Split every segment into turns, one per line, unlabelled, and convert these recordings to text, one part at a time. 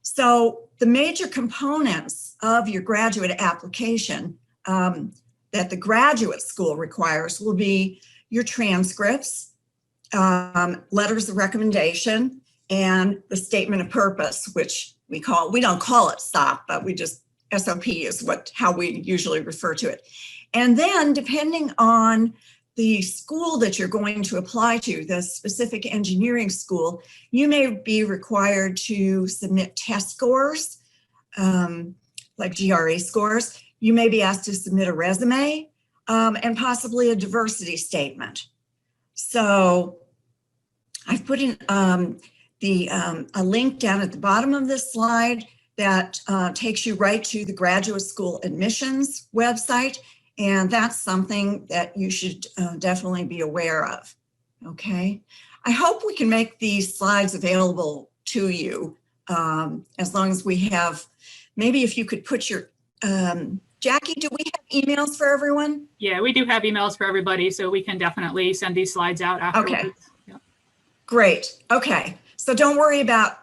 So the major components of your graduate application that the graduate school requires will be your transcripts, letters of recommendation, and the statement of purpose, which we don't call it SOP, but SOP is how we usually refer to it. And then depending on the school that you're going to apply to, the specific engineering school, you may be required to submit test scores, like GRE scores. You may be asked to submit a resume and possibly a diversity statement. So I've put in a link down at the bottom of this slide that takes you right to the graduate school admissions website. And that's something that you should definitely be aware of, okay? I hope we can make these slides available to you as long as we have, maybe if you could put your, Jackie, do we have emails for everyone?
Yeah, we do have emails for everybody, so we can definitely send these slides out afterwards.
Okay,
yeah.
Great, okay. So don't worry about,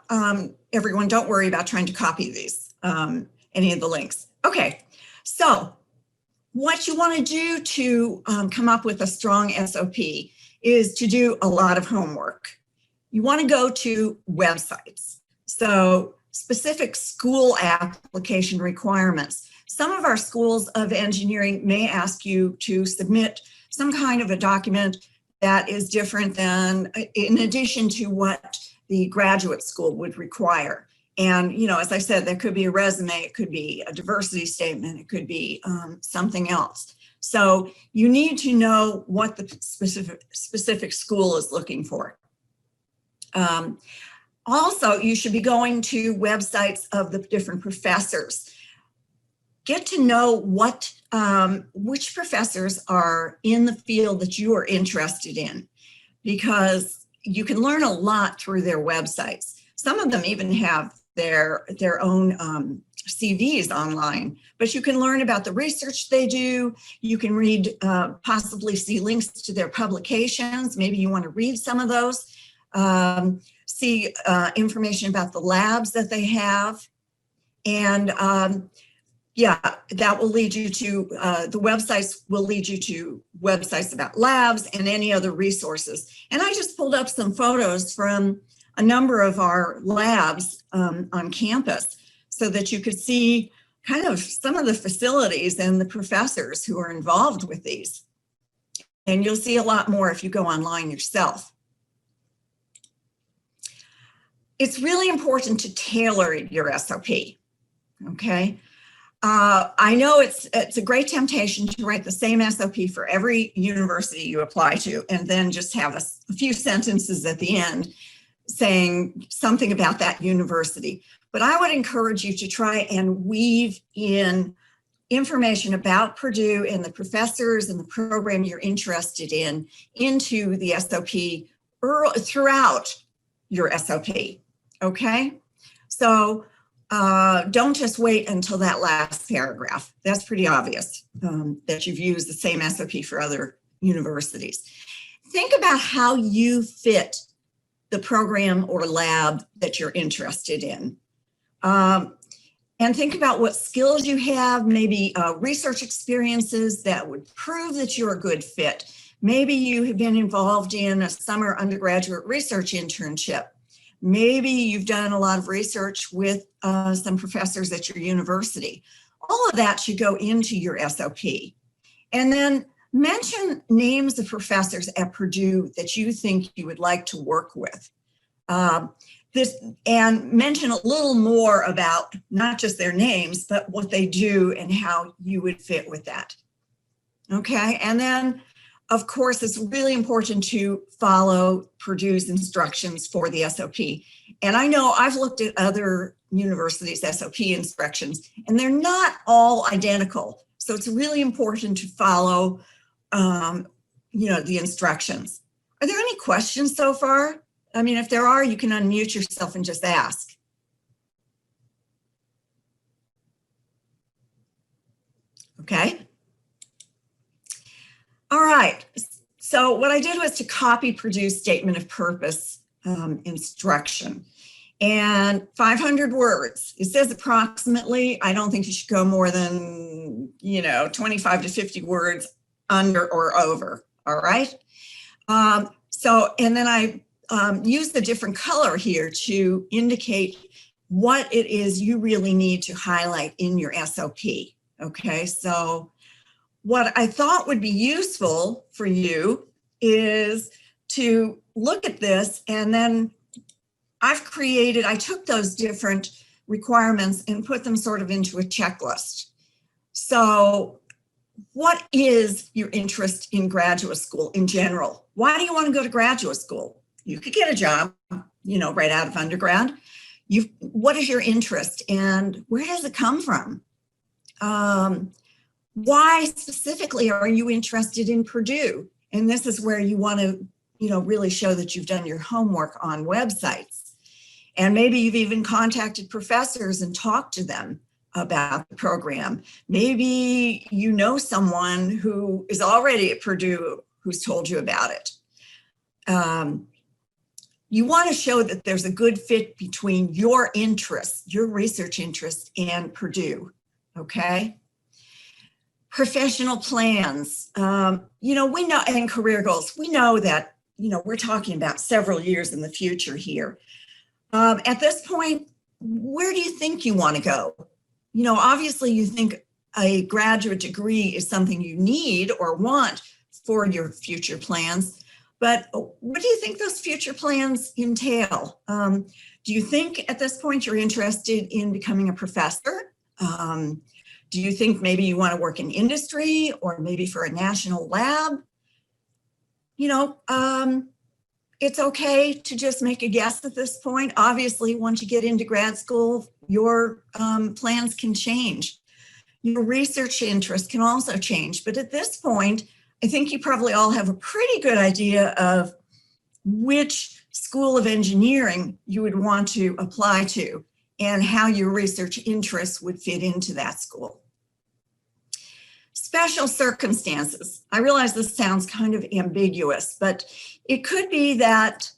everyone, don't worry about trying to copy these, any of the links. Okay, so what you want to do to come up with a strong SOP is to do a lot of homework. You want to go to websites. So specific school application requirements. Some of our schools of engineering may ask you to submit some kind of a document that is different than, in addition to what the graduate school would require. And, you know, as I said, there could be a resume, it could be a diversity statement, it could be something else. So you need to know what the specific school is looking for. Also, you should be going to websites of the different professors. Get to know which professors are in the field that you are interested in, because you can learn a lot through their websites. Some of them even have their own CVs online, but you can learn about the research they do. You can read, possibly see links to their publications. Maybe you want to read some of those. See information about the labs that they have. And yeah, that will lead you to, the websites will lead you to websites about labs and any other resources. And I just pulled up some photos from a number of our labs on campus so that you could see kind of some of the facilities and the professors who are involved with these. And you'll see a lot more if you go online yourself. It's really important to tailor your SOP, okay? I know it's a great temptation to write the same SOP for every university you apply to and then just have a few sentences at the end saying something about that university. But I would encourage you to try and weave in information about Purdue and the professors and the program you're interested in into the SOP throughout your SOP, okay? So don't just wait until that last paragraph. That's pretty obvious that you've used the same SOP for other universities. Think about how you fit the program or lab that you're interested in. And think about what skills you have, maybe research experiences that would prove that you're a good fit. Maybe you have been involved in a summer undergraduate research internship. Maybe you've done a lot of research with some professors at your university. All of that should go into your SOP. And then mention names of professors at Purdue that you think you would like to work with. And mention a little more about not just their names, but what they do and how you would fit with that. Okay, and then of course, it's really important to follow Purdue's instructions for the SOP. And I know I've looked at other universities' SOP instructions, and they're not all identical. So it's really important to follow, the instructions. Are there any questions so far? I mean, if there are, you can unmute yourself and just ask. Okay. All right, so what I did was to copy Purdue's statement of purpose instruction. and 500 words. It says approximately. I don't think you should go more than, 25 to 50 words under or over. All right. And then I use the different color here to indicate what it is you really need to highlight in your SOP. Okay. So what I thought would be useful for you is to look at this, and then I took those different requirements and put them sort of into a checklist. So what is your interest in graduate school in general? Why do you want to go to graduate school? You could get a job, right out of undergrad. What is your interest, and where does it come from? Why specifically are you interested in Purdue? And this is where you want to, really show that you've done your homework on websites. And maybe you've even contacted professors and talked to them about the program. Maybe you know someone who is already at Purdue who's told you about it. You want to show that there's a good fit between your interests, your research interests, and Purdue, okay? Professional plans, we know, and career goals, we know that, we're talking about several years in the future here. At this point, where do you think you want to go? Obviously you think a graduate degree is something you need or want for your future plans, but what do you think those future plans entail? Do you think at this point you're interested in becoming a professor? Do you think maybe you want to work in industry or maybe for a national lab? It's okay to just make a guess at this point. Obviously, once you get into grad school, your plans can change. Your research interest can also change. But at this point, I think you probably all have a pretty good idea of which school of engineering you would want to apply to and how your research interests would fit into that school. Special circumstances. I realize this sounds kind of ambiguous, but it could be that,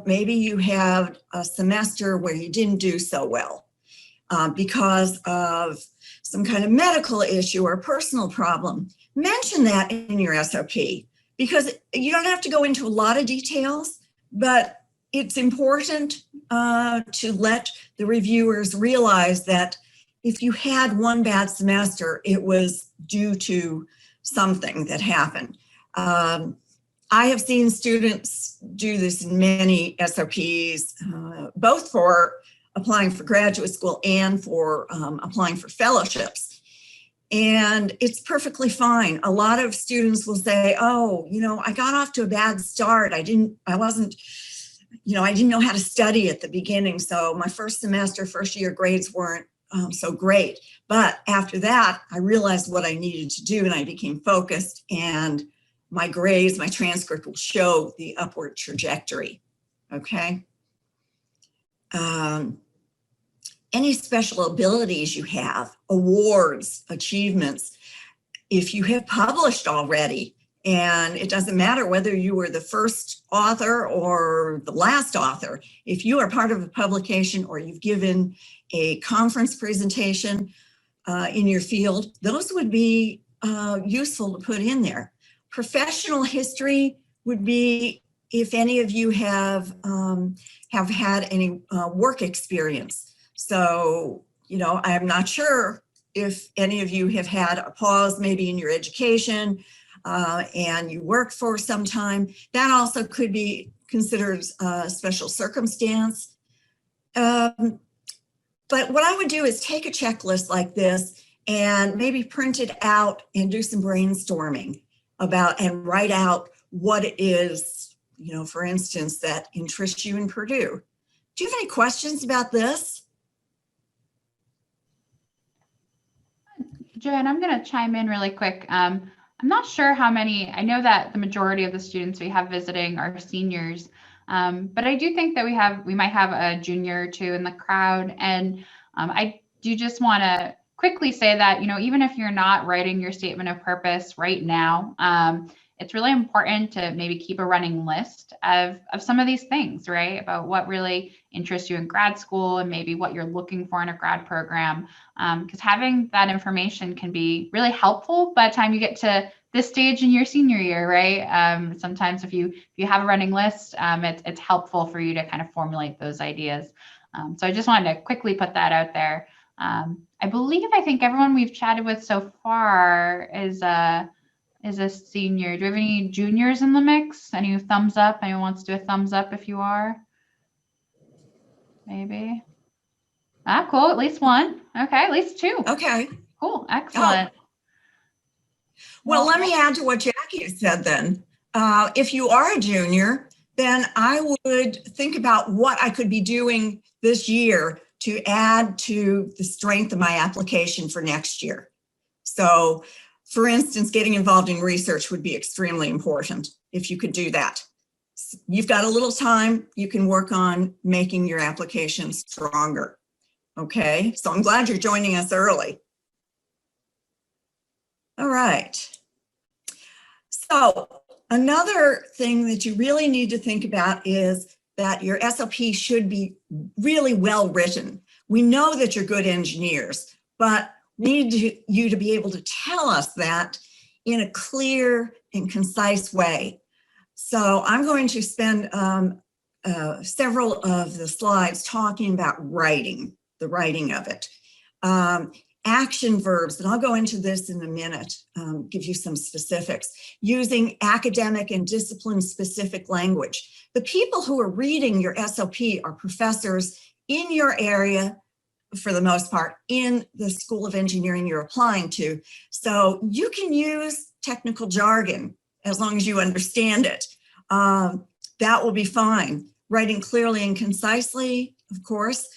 maybe you have a semester where you didn't do so well because of some kind of medical issue or personal problem. Mention that in your SOP, because you don't have to go into a lot of details, but it's important to let the reviewers realize that if you had one bad semester, it was due to something that happened. I have seen students do this in many SOPs, both for applying for graduate school and for applying for fellowships. And it's perfectly fine. A lot of students will say, oh, I got off to a bad start. I didn't know how to study at the beginning. So my first year grades weren't so great. But after that, I realized what I needed to do and I became focused, and my grades, my transcript will show the upward trajectory, okay? Any special abilities you have, awards, achievements, if you have published already, and it doesn't matter whether you were the first author or the last author, if you are part of a publication or you've given a conference presentation in your field, those would be useful to put in there. Professional history would be if any of you have had any work experience. So, I'm not sure if any of you have had a pause maybe in your education and you worked for some time. That also could be considered a special circumstance. But what I would do is take a checklist like this and maybe print it out and do some brainstorming about and write out what it is, for instance, that interests you in Purdue. Do you have any questions about this?
Joanne, I'm going to chime in really quick. I'm not sure how many, I know that the majority of the students we have visiting are seniors, but I do think that we might have a junior or two in the crowd. And I do just want to quickly say that, even if you're not writing your statement of purpose right now, it's really important to maybe keep a running list of some of these things, right? About what really interests you in grad school and maybe what you're looking for in a grad program. Because having that information can be really helpful by the time you get to this stage in your senior year, right? Sometimes if you have a running list, it's helpful for you to kind of formulate those ideas. So I just wanted to quickly put that out there. I think everyone we've chatted with so far is a senior. Do we have any juniors in the mix? Any thumbs up? Anyone wants to do a thumbs up if you are? Maybe. Cool. At least one. Okay. At least two.
Okay.
Cool. Excellent.
Oh. Well, let me add to what Jackie said then. If you are a junior, then I would think about what I could be doing this year to add to the strength of my application for next year. So, for instance, getting involved in research would be extremely important if you could do that. You've got a little time, you can work on making your application stronger. Okay, so I'm glad you're joining us early. All right. So another thing that you really need to think about is that your SOP should be really well written. We know that you're good engineers, but we need you to be able to tell us that in a clear and concise way. So I'm going to spend several of the slides talking about writing, the writing of it. Action verbs, and I'll go into this in a minute, give you some specifics, using academic and discipline-specific language. The people who are reading your SOP are professors in your area, for the most part, in the School of Engineering you're applying to. So you can use technical jargon as long as you understand it. That will be fine. Writing clearly and concisely, of course.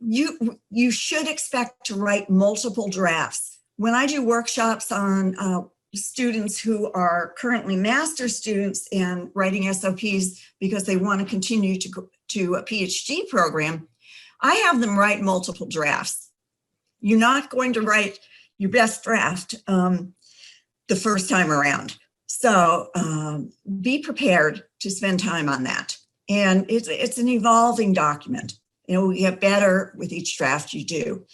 You should expect to write multiple drafts. When I do workshops on students who are currently master's students and writing SOPs because they want to continue to a PhD program, I have them write multiple drafts. You're not going to write your best draft the first time around. So be prepared to spend time on that. And it's an evolving document. You know, you get better with each draft you do.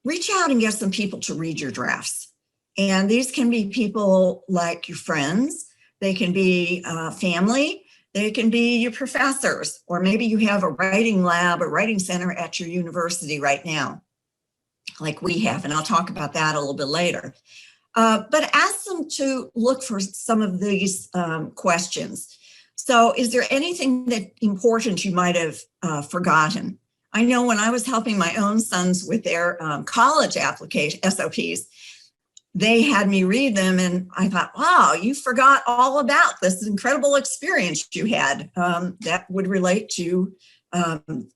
Reach out and get some people to read your drafts. And these can be people like your friends. They can be family. They can be your professors, or maybe you have a writing lab, a writing center at your university right now, like we have, and I'll talk about that a little bit later. But ask them to look for some of these questions. So is there anything that important you might have forgotten? I know when I was helping my own sons with their college application SOPs, they had me read them and I thought, wow, you forgot all about this incredible experience you had that would relate to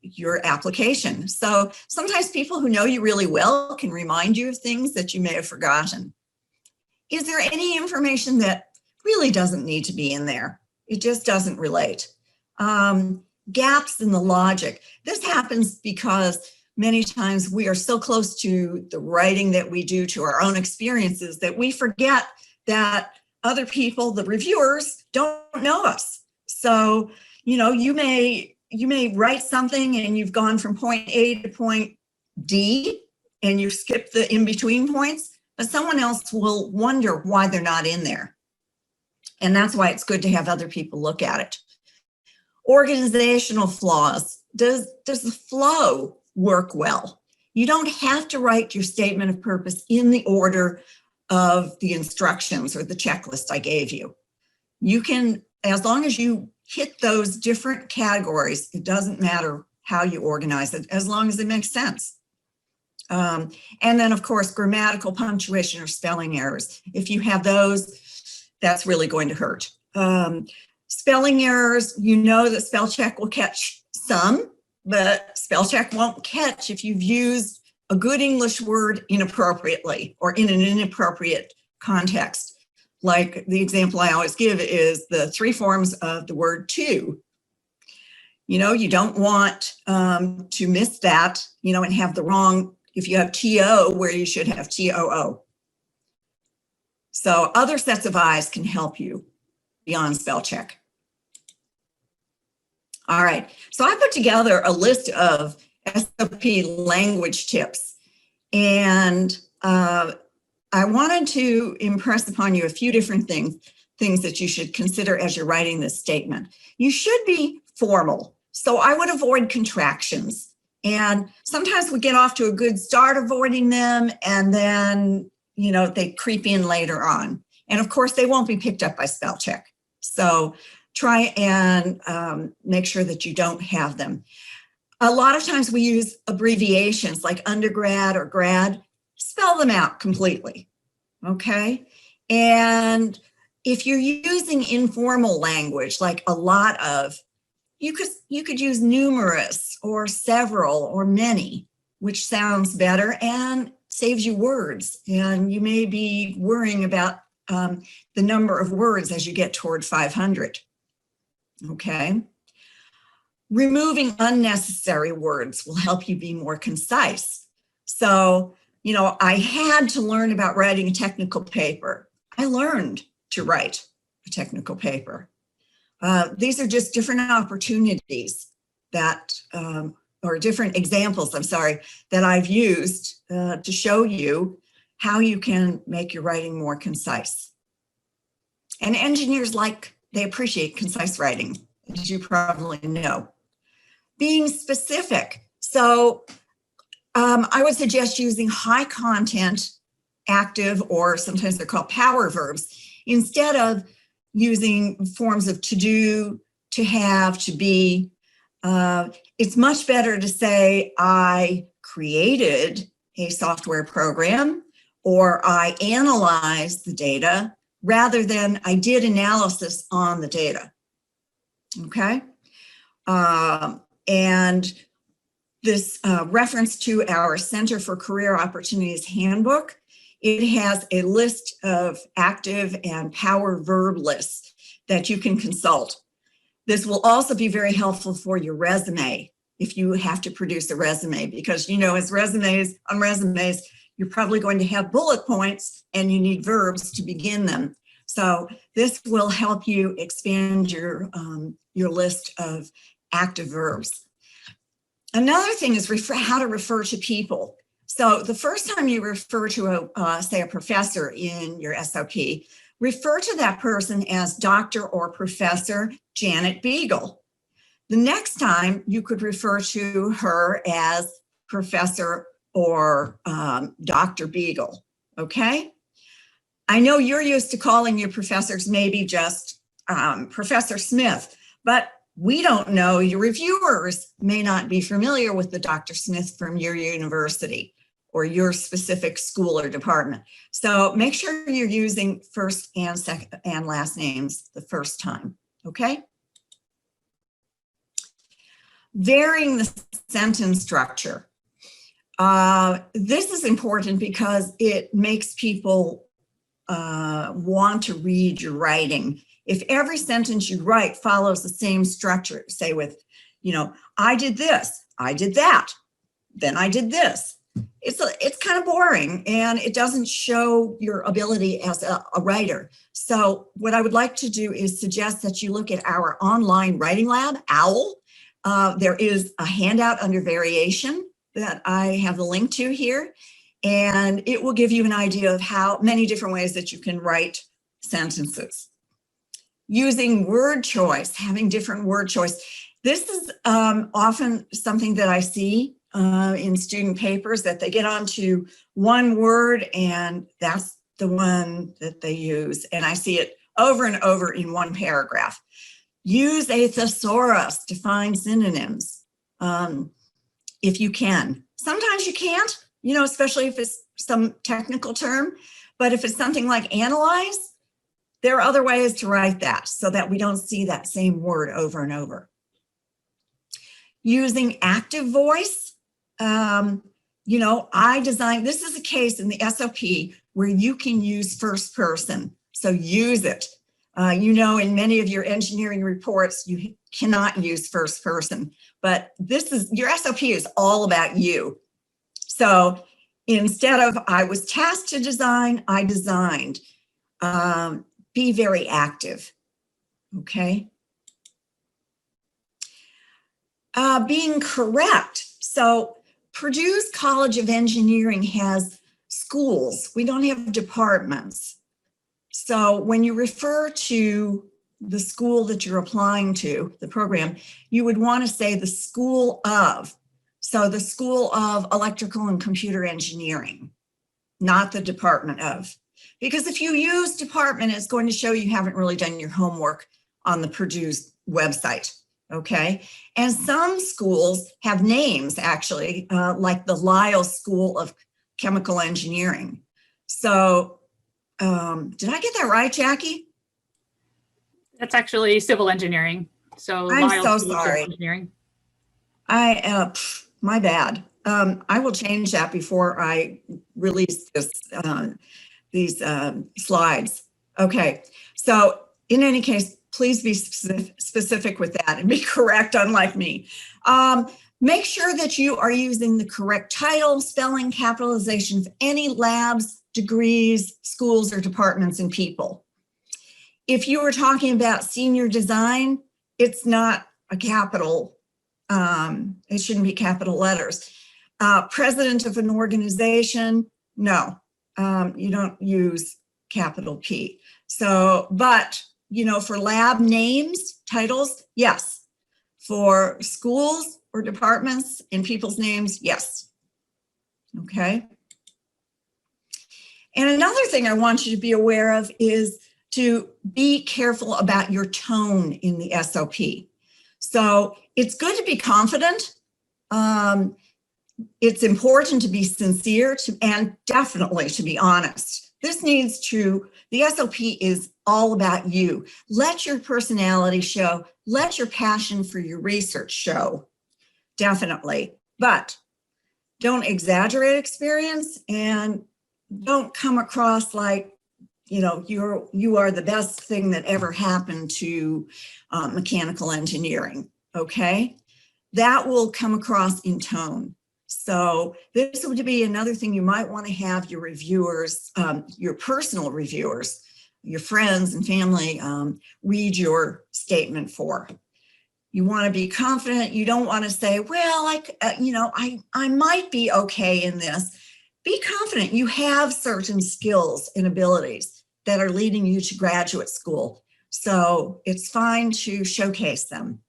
your application. So sometimes people who know you really well can remind you of things that you may have forgotten. Is there any information that really doesn't need to be in there? It just doesn't relate. Gaps in the logic. This happens because many times we are so close to the writing that we do, to our own experiences, that we forget that other people, the reviewers, don't know us. So, you know, you may write something and you've gone from point A to point D and you skip the in-between points, but someone else will wonder why they're not in there. And that's why it's good to have other people look at it. Organizational flaws. Does the flow work well? You don't have to write your statement of purpose in the order of the instructions or the checklist I gave you. You can, as long as you hit those different categories, it doesn't matter how you organize it, as long as it makes sense. And then, of course, grammatical, punctuation, or spelling errors. If you have those, that's really going to hurt. Spelling errors, you know that spell check will catch some, but spell check won't catch if you've used a good English word inappropriately or in an inappropriate context. Like the example I always give is the three forms of the word to. You know, you don't want to miss that, you know, and have the wrong, if you have TO where you should have TOO. So other sets of eyes can help you beyond spell check. All right, so I put together a list of SOP language tips, and I wanted to impress upon you a few different things that you should consider as you're writing this statement. You should be formal, so I would avoid contractions. And sometimes we get off to a good start avoiding them, and then, you know, they creep in later on. And of course, they won't be picked up by spell check. So try and make sure that you don't have them. A lot of times we use abbreviations like undergrad or grad. Spell them out completely, okay? And if you're using informal language, like a lot of, you could use numerous or several or many, which sounds better and saves you words. And you may be worrying about the number of words as you get toward 500. Okay. Removing unnecessary words will help you be more concise. So, you know, I had to learn about writing a technical paper. I learned to write a technical paper. These are just different opportunities that, or different examples, I'm sorry, that I've used to show you how you can make your writing more concise. And engineers they appreciate concise writing, as you probably know. Being specific. So I would suggest using high content, active, or sometimes they're called power verbs, instead of using forms of to do, to have, to be. It's much better to say, I created a software program, or I analyzed the data, rather than I did analysis on the data. Okay? And this reference to our Center for Career Opportunities handbook, it has a list of active and power verb lists that you can consult. This will also be very helpful for your resume if you have to produce a resume, because, you know, as on resumes, you're probably going to have bullet points and you need verbs to begin them. So this will help you expand your list of active verbs. Another thing is how to refer to people. So the first time you refer to say a professor in your SOP, refer to that person as Dr. or Professor Janet Beagle. The next time you could refer to her as Professor or Dr. Beagle, okay? I know you're used to calling your professors maybe just Professor Smith, but we don't know, your reviewers may not be familiar with the Dr. Smith from your university or your specific school or department. So make sure you're using first and second and last names the first time, okay? Varying the sentence structure. This is important because it makes people want to read your writing. If every sentence you write follows the same structure, say with, you know, I did this, I did that, then I did this. It's kind of boring and it doesn't show your ability as a writer. So what I would like to do is suggest that you look at our online writing lab, OWL. There is a handout under variation that I have the link to here, and it will give you an idea of how many different ways that you can write sentences. Using word choice, having different word choice. This is often something that I see in student papers, that they get onto one word and that's the one that they use. And I see it over and over in one paragraph. Use a thesaurus to find synonyms if you can. Sometimes you can't, you know, especially if it's some technical term, but if it's something like analyze, there are other ways to write that so that we don't see that same word over and over. Using active voice, you know, this is a case in the SOP where you can use first person, so use it. You know, in many of your engineering reports, you cannot use first person, but your SOP is all about you. So instead of I was tasked to design, I designed. Be very active, okay? Being correct. So Purdue's College of Engineering has schools. We don't have departments. So when you refer to the school that you're applying to, the program, you would want to say the School of. So the School of Electrical and Computer Engineering, not the Department of. Because if you use department, it's going to show you haven't really done your homework on the Purdue's website, okay? And some schools have names, actually, like the Lyle School of Chemical Engineering. So did I get that right, Jackie?
That's actually civil engineering. So
I'm
Lyle
so
School of
sorry.
Civil Engineering.
My bad. I will change that before I release this, these slides. Okay, so in any case, please be specific with that and be correct, unlike me. Make sure that you are using the correct title, spelling, capitalization of any labs, degrees, schools, or departments and people. If you were talking about senior design, it's not a capital, it shouldn't be capital letters. President of an organization, no, you don't use capital P. So, but, you know, for lab names, titles, yes. For schools or departments and people's names, yes. Okay. And another thing I want you to be aware of is to be careful about your tone in the SOP. So it's good to be confident. It's important to be sincere and definitely to be honest. This needs to, the SOP is all about you. Let your personality show, let your passion for your research show, definitely. But don't exaggerate experience and don't come across like, you know, you are the best thing that ever happened to mechanical engineering, okay? That will come across in tone. So this would be another thing you might want to have your reviewers, your personal reviewers, your friends and family read your statement for. You want to be confident. You don't want to say, well, you know, I might be okay in this. Be confident. You have certain skills and abilities that are leading you to graduate school. So it's fine to showcase them.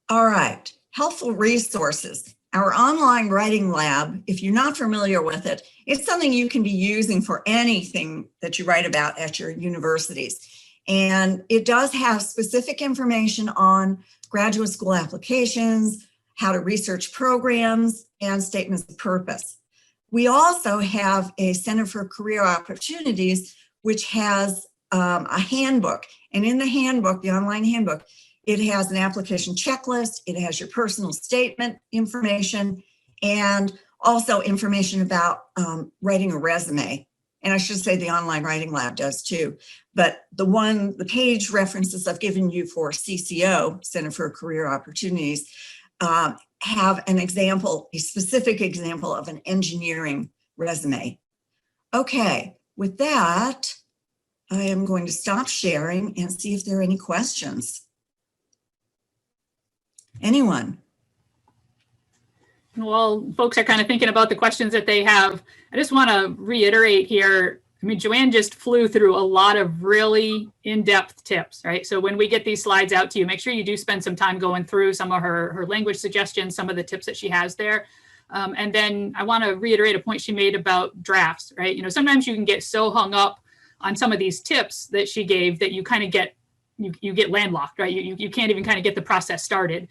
All right, helpful resources. Our online writing lab, if you're not familiar with it, it's something you can be using for anything that you write about at your universities. And it does have specific information on graduate school applications, how to research programs, and statements of purpose. We also have a Center for Career Opportunities, which has a handbook. And in the handbook, the online handbook, it has an application checklist, it has your personal statement information, and also information about writing a resume. And I should say the online writing lab does too. But the page references I've given you for CCO, Center for Career Opportunities, have an example, a specific example of an engineering resume. Okay, with that, I am going to stop sharing and see if there are any questions. Anyone?
Well, folks are kind of thinking about the questions that they have. I just want to reiterate here. I mean, Joanne just flew through a lot of really in-depth tips, right? So when we get these slides out to you, make sure you do spend some time going through some of her language suggestions, some of the tips that she has there. And then I want to reiterate a point she made about drafts, right? You know, sometimes you can get so hung up on some of these tips that she gave that you kind of get, you get landlocked, right? You can't even kind of get the process started.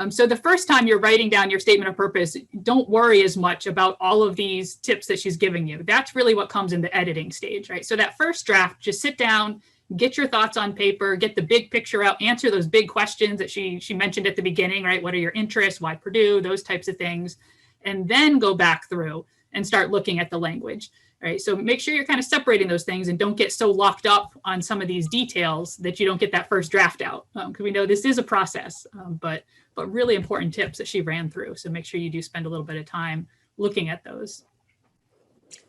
So the first time you're writing down your statement of purpose, don't worry as much about all of these tips that she's giving you. That's really what comes in the editing stage, right? So that first draft, just sit down, get your thoughts on paper, get the big picture out, answer those big questions that she mentioned at the beginning, right? What are your interests? Why Purdue? Those types of things. And then go back through and start looking at the language, right? So make sure you're kind of separating those things and don't get so locked up on some of these details that you don't get that first draft out. Because we know this is a process, but really important tips that she ran through. So make sure you do spend a little bit of time looking at those.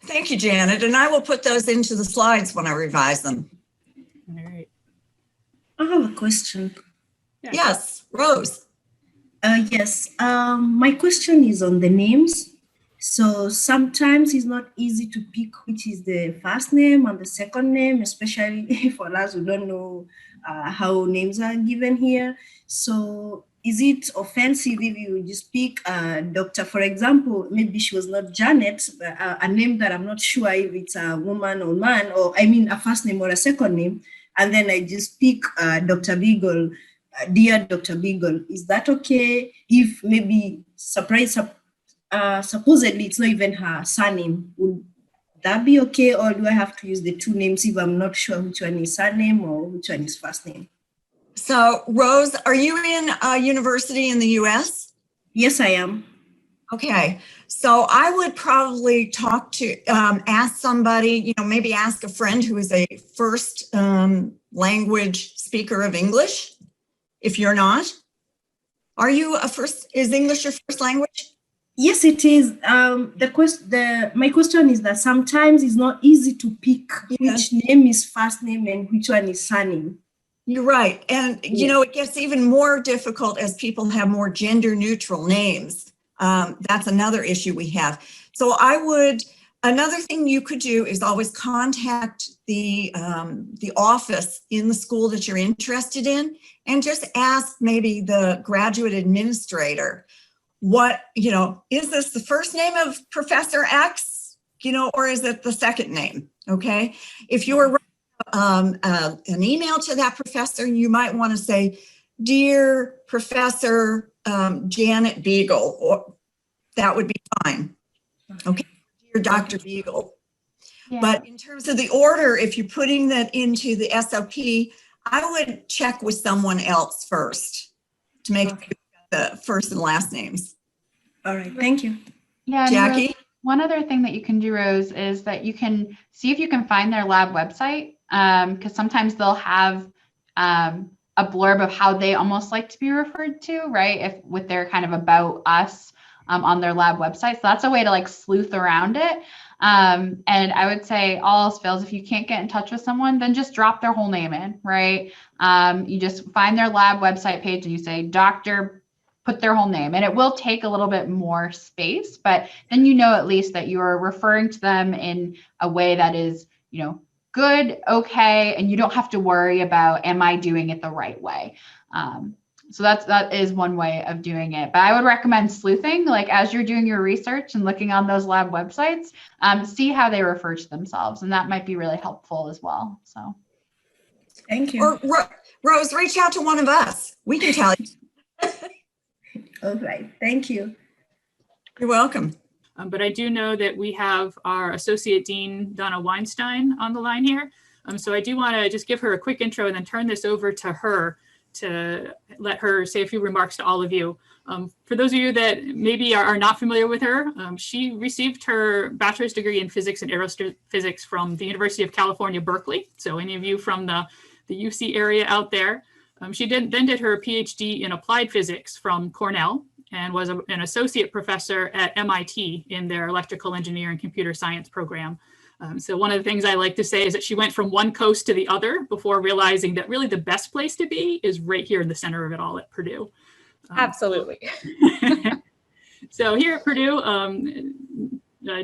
Thank you, Janet. And I will put those into the slides when I revise them.
All right.
I have a question.
Yeah.
Yes, Rose.
Yes, my question is on the names. So sometimes it's not easy to pick which is the first name and the second name, especially for us who don't know how names are given here. So is it offensive if you just pick doctor, for example, maybe she was not Janet, but a name that I'm not sure if it's a woman or man, or I mean a first name or a second name, and then I just pick Dr. Beagle, dear Dr. Beagle. Is that okay if maybe supposedly it's not even her surname? Would that be okay, or do I have to use the two names if I'm not sure which one is surname or which one is first name?
So Rose, are you in a university in the US?
Yes, I am.
Okay, so I would probably talk to, ask somebody, maybe ask a friend who is a first language speaker of English, if you're not. Are you is English your first language?
Yes, it is. My question is that sometimes it's not easy to pick which name is first name and which one is surname.
You're right. And, it gets even more difficult as people have more gender neutral names. That's another issue we have. So another thing you could do is always contact the office in the school that you're interested in and just ask maybe the graduate administrator, is this the first name of Professor X, or is it the second name? Okay. If you're an email to that professor, you might want to say, dear Professor Janet Beagle, or that would be fine. Okay, dear Dr. Beagle.
Yeah.
But in terms of the order, if you're putting that into the SOP, I would check with someone else first to make sure you got the first and last names.
All right, thank you.
Yeah,
Jackie?
Rose, one other thing that you can do, Rose, is that you can see if you can find their lab website, because sometimes they'll have a blurb of how they almost like to be referred to, right? With their kind of about us on their lab website. So that's a way to sleuth around it. And I would say all else fails, if you can't get in touch with someone, then just drop their whole name in, right? You just find their lab website page and you say, Dr. put their whole name, and it will take a little bit more space, but then at least that you are referring to them in a way that is, good, okay, and you don't have to worry about, am I doing it the right way? So that is one way of doing it. But I would recommend sleuthing, as you're doing your research and looking on those lab websites, see how they refer to themselves, and that might be really helpful as well. So,
Thank you.
Or Rose, reach out to one of us. We can tell you.
All right, thank you.
You're welcome.
But I do know that we have our Associate Dean, Donna Weinstein, on the line here. So I do want to just give her a quick intro and then turn this over to her to let her say a few remarks to all of you. For those of you that maybe are not familiar with her, she received her bachelor's degree in physics and astrophysics from the University of California, Berkeley. So any of you from the UC area out there. She then did her PhD in applied physics from Cornell and was an associate professor at MIT in their electrical engineering and computer science program. So one of the things I like to say is that she went from one coast to the other before realizing that really the best place to be is right here in the center of it all at Purdue.
Absolutely.
So here at Purdue,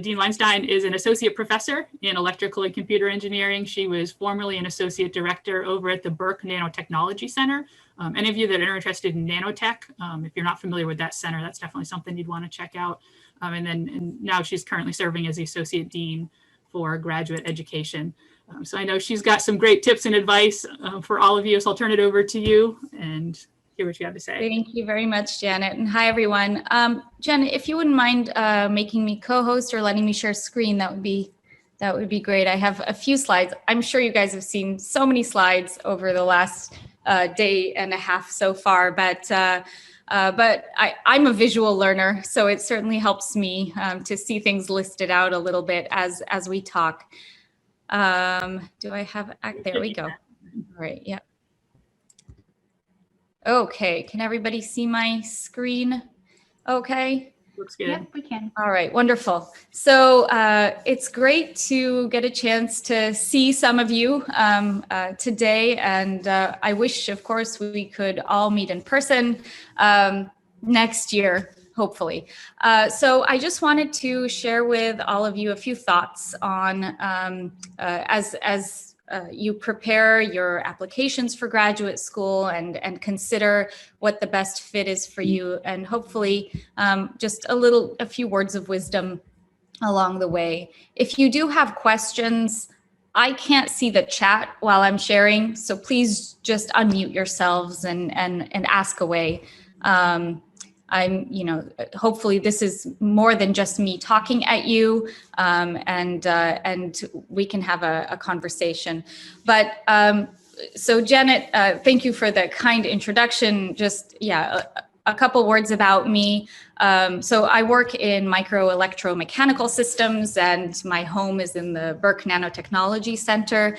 Dean Weinstein is an associate professor in electrical and computer engineering. She was formerly an associate director over at the Burke Nanotechnology Center. Any of you that are interested in nanotech, if you're not familiar with that center, that's definitely something you'd want to check out. And now she's currently serving as the associate dean for graduate education. So I know she's got some great tips and advice for all of you. So I'll turn it over to you and hear what you have to say.
Thank you very much, Janet. And hi, everyone. Janet, if you wouldn't mind making me co-host or letting me share screen, that would be great. I have a few slides. I'm sure you guys have seen so many slides over the last day and a half so far, but I'm a visual learner, so it certainly helps me to see things listed out a little bit as we talk. Do I have, there we go. All right, yeah. Okay, can everybody see my screen? Okay.
Looks good.
Yep, we can.
All right, wonderful. So it's great to get a chance to see some of you today, and I wish, of course, we could all meet in person next year, hopefully. So I just wanted to share with all of you a few thoughts on as you prepare your applications for graduate school and consider what the best fit is for you, and hopefully just a few words of wisdom along the way. If you do have questions, I can't see the chat while I'm sharing, so please just unmute yourselves and ask away. Hopefully this is more than just me talking at you, and we can have a conversation. But so Janet, thank you for the kind introduction. Just, a couple words about me. So I work in microelectromechanical systems, and my home is in the Burke Nanotechnology Center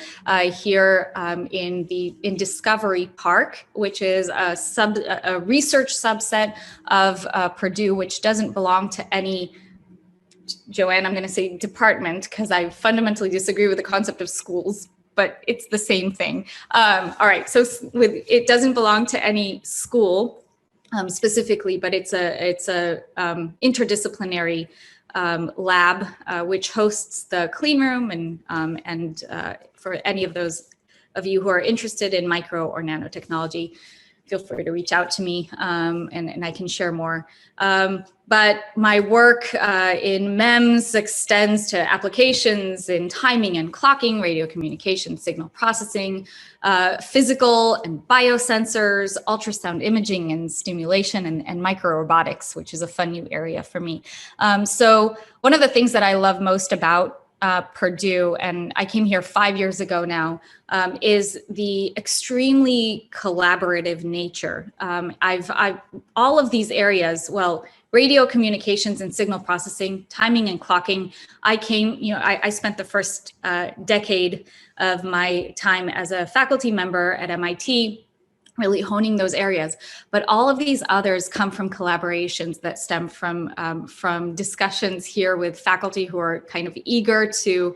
here in Discovery Park, which is a research subset of Purdue, which doesn't belong to any, Joanne, I'm going to say department, because I fundamentally disagree with the concept of schools, but it's the same thing. All right, so it doesn't belong to any school. Specifically, but it's a interdisciplinary lab which hosts the clean room, and for any of those of you who are interested in micro or nanotechnology, feel free to reach out to me, and I can share more. But my work in MEMS extends to applications in timing and clocking, radio communication, signal processing, physical and biosensors, ultrasound imaging and stimulation, and microrobotics, which is a fun new area for me. So one of the things that I love most about Purdue, and I came here 5 years ago now, is the extremely collaborative nature. All of these areas, well, radio communications and signal processing, timing and clocking. I spent the first decade of my time as a faculty member at MIT, really honing those areas. But all of these others come from collaborations that stem from discussions here with faculty who are kind of eager to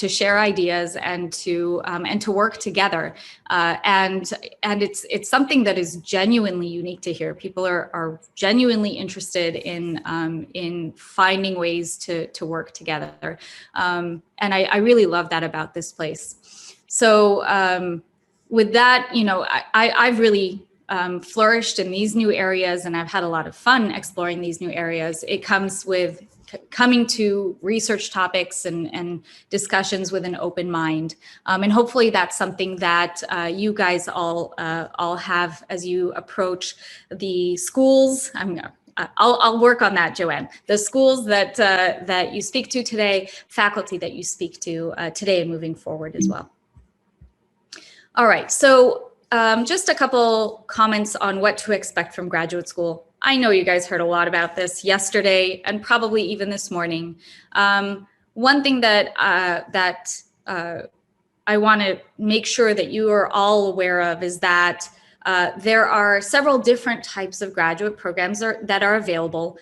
share ideas and to work together. And it's something that is genuinely unique to here. People are genuinely interested in finding ways to work together. And I really love that about this place. So with that, I've really flourished in these new areas, and I've had a lot of fun exploring these new areas. It comes with coming to research topics and discussions with an open mind. And hopefully that's something that you guys all have as you approach the schools. I'll work on that, Joanne. The schools that you speak to today, faculty that you speak to today and moving forward as well. All right, so just a couple comments on what to expect from graduate school. I know you guys heard a lot about this yesterday and probably even this morning. One thing that I want to make sure that you are all aware of is that there are several different types of graduate programs that are available.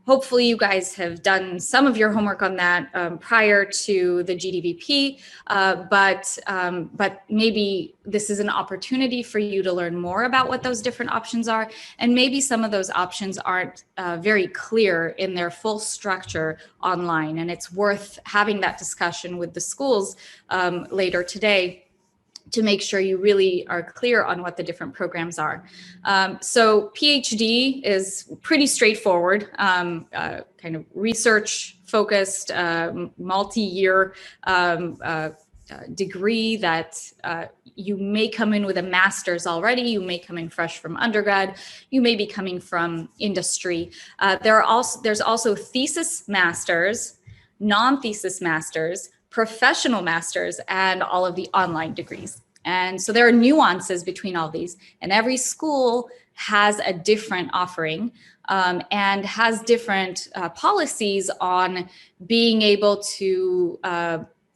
Hopefully you guys have done some of your homework on that prior to the GDVP, but maybe this is an opportunity for you to learn more about what those different options are. And maybe some of those options aren't very clear in their full structure online. And it's worth having that discussion with the schools later today to make sure you really are clear on what the different programs are. So PhD is pretty straightforward, kind of research focused, multi-year degree that you may come in with a master's already, you may come in fresh from undergrad, you may be coming from industry. There's also thesis masters, non-thesis masters, professional masters, and all of the online degrees. And so there are nuances between all these, and every school has a different offering and has different policies on being able to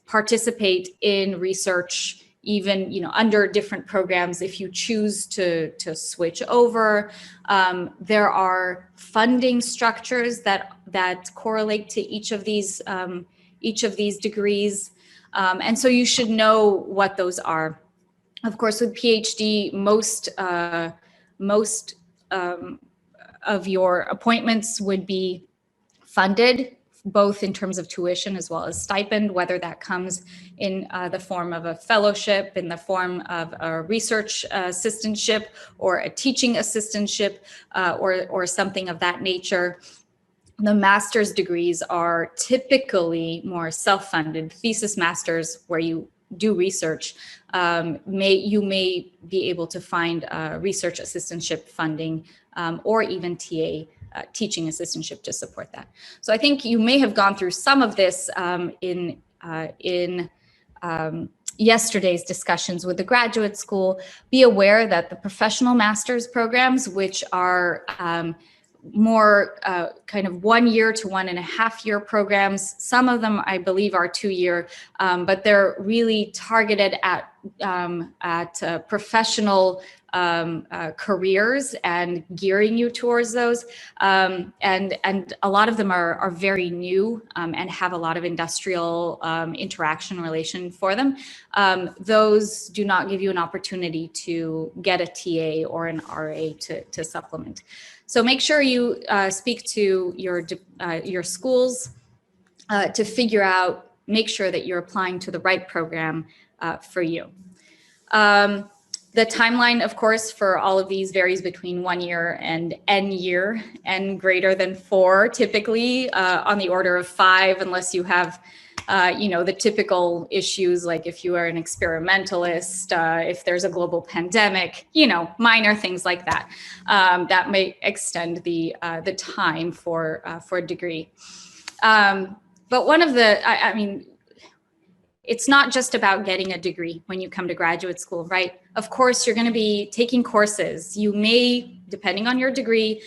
participate in research even, under different programs, if you choose to switch over. There are funding structures that correlate to each of these degrees. And so you should know what those are. Of course, with PhD, most of your appointments would be funded, both in terms of tuition as well as stipend, whether that comes in the form of a fellowship, in the form of a research assistantship, or a teaching assistantship, or something of that nature. The master's degrees are typically more self-funded. Thesis masters, where you do research, you may be able to find research assistantship funding, or even TA teaching assistantship to support that. So I think you may have gone through some of this in yesterday's discussions with the graduate school. Be aware that the professional master's programs, which are more kind of 1 year to 1.5 year programs. Some of them, I believe, are 2 year, but they're really targeted at professional careers and gearing you towards those. And a lot of them are very new and have a lot of industrial interaction relation for them. Those do not give you an opportunity to get a TA or an RA to supplement. So make sure you speak to your schools to figure out, make sure that you're applying to the right program for you. The timeline, of course, for all of these varies between 1 year and N year, N greater than 4, typically on the order of 5, unless you have the typical issues, like if you are an experimentalist, if there's a global pandemic, minor things like that, that may extend the time for a degree. But one of the, I mean, it's not just about getting a degree when you come to graduate school, right? Of course, you're going to be taking courses. You may, depending on your degree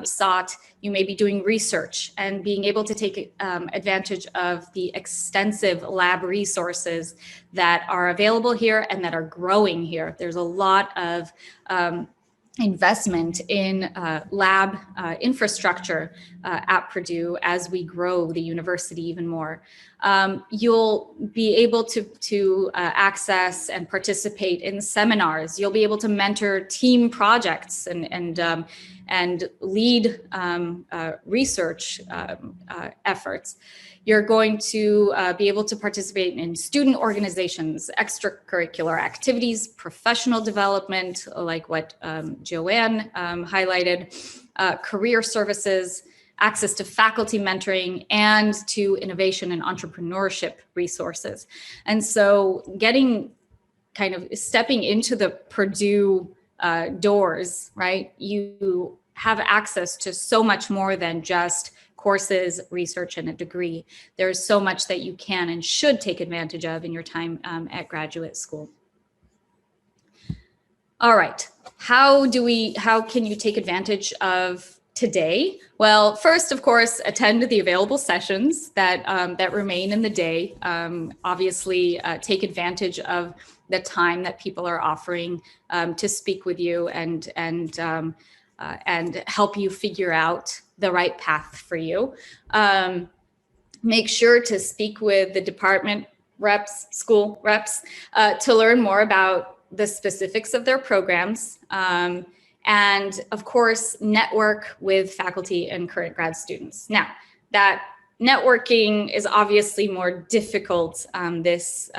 sought, you may be doing research and being able to take advantage of the extensive lab resources that are available here and that are growing here. There's a lot of investment in lab infrastructure at Purdue as we grow the university even more. You'll be able to access and participate in seminars. You'll be able to mentor team projects and lead research efforts. You're going to be able to participate in student organizations, extracurricular activities, professional development, like what Joanne highlighted, career services, access to faculty mentoring, and to innovation and entrepreneurship resources. And so stepping into the Purdue doors, right? You have access to so much more than just courses, research, and a degree. There's so much that you can and should take advantage of in your time at graduate school. All right, how can you take advantage of today? Well, first, of course, attend the available sessions that remain in the day. Obviously, take advantage of the time that people are offering to speak with you and help you figure out the right path for you. Make sure to speak with the department reps, school reps, to learn more about the specifics of their programs. And of course, network with faculty and current grad students. Now, that networking is obviously more difficult this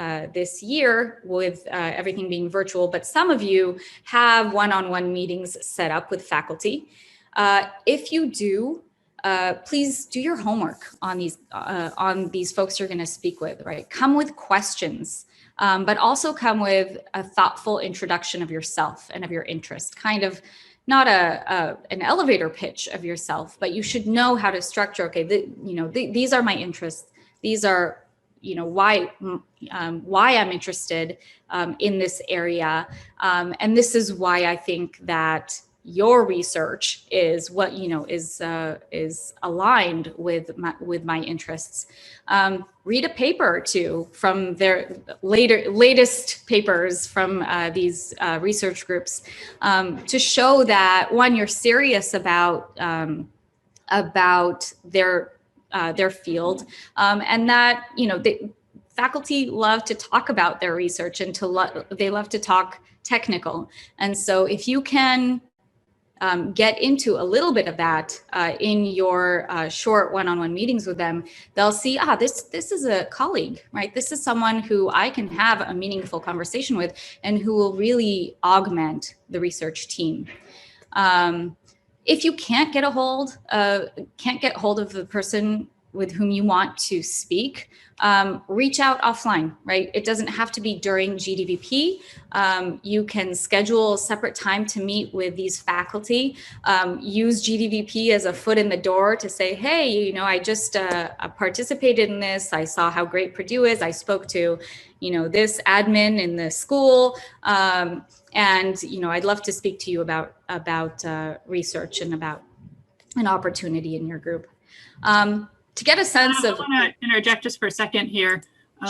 year with everything being virtual, but some of you have one-on-one meetings set up with faculty. If you do, please do your homework on these folks you're going to speak with, right? Come with questions, but also come with a thoughtful introduction of yourself and of your interest, kind of not an elevator pitch of yourself, but you should know how to structure, okay, these are my interests. These are, why I'm interested in this area. And this is why I think that your research is what, is aligned with my interests. Read a paper or two from their latest papers from these research groups to show that, one, you're serious about their field, and that, the faculty love to talk about their research and they love to talk technical. And so if you can get into a little bit of that in your short one-on-one meetings with them, they'll see, this is a colleague, right? This is someone who I can have a meaningful conversation with and who will really augment the research team. If you can't get hold of the person with whom you want to speak, reach out offline, right? It doesn't have to be during GDVP. You can schedule a separate time to meet with these faculty. Use GDVP as a foot in the door to say, hey, I just participated in this. I saw how great Purdue is. I spoke to, this admin in the school. And, I'd love to speak to you about research and about an opportunity in your group. To get a sense of—
I want to interject just for a second here.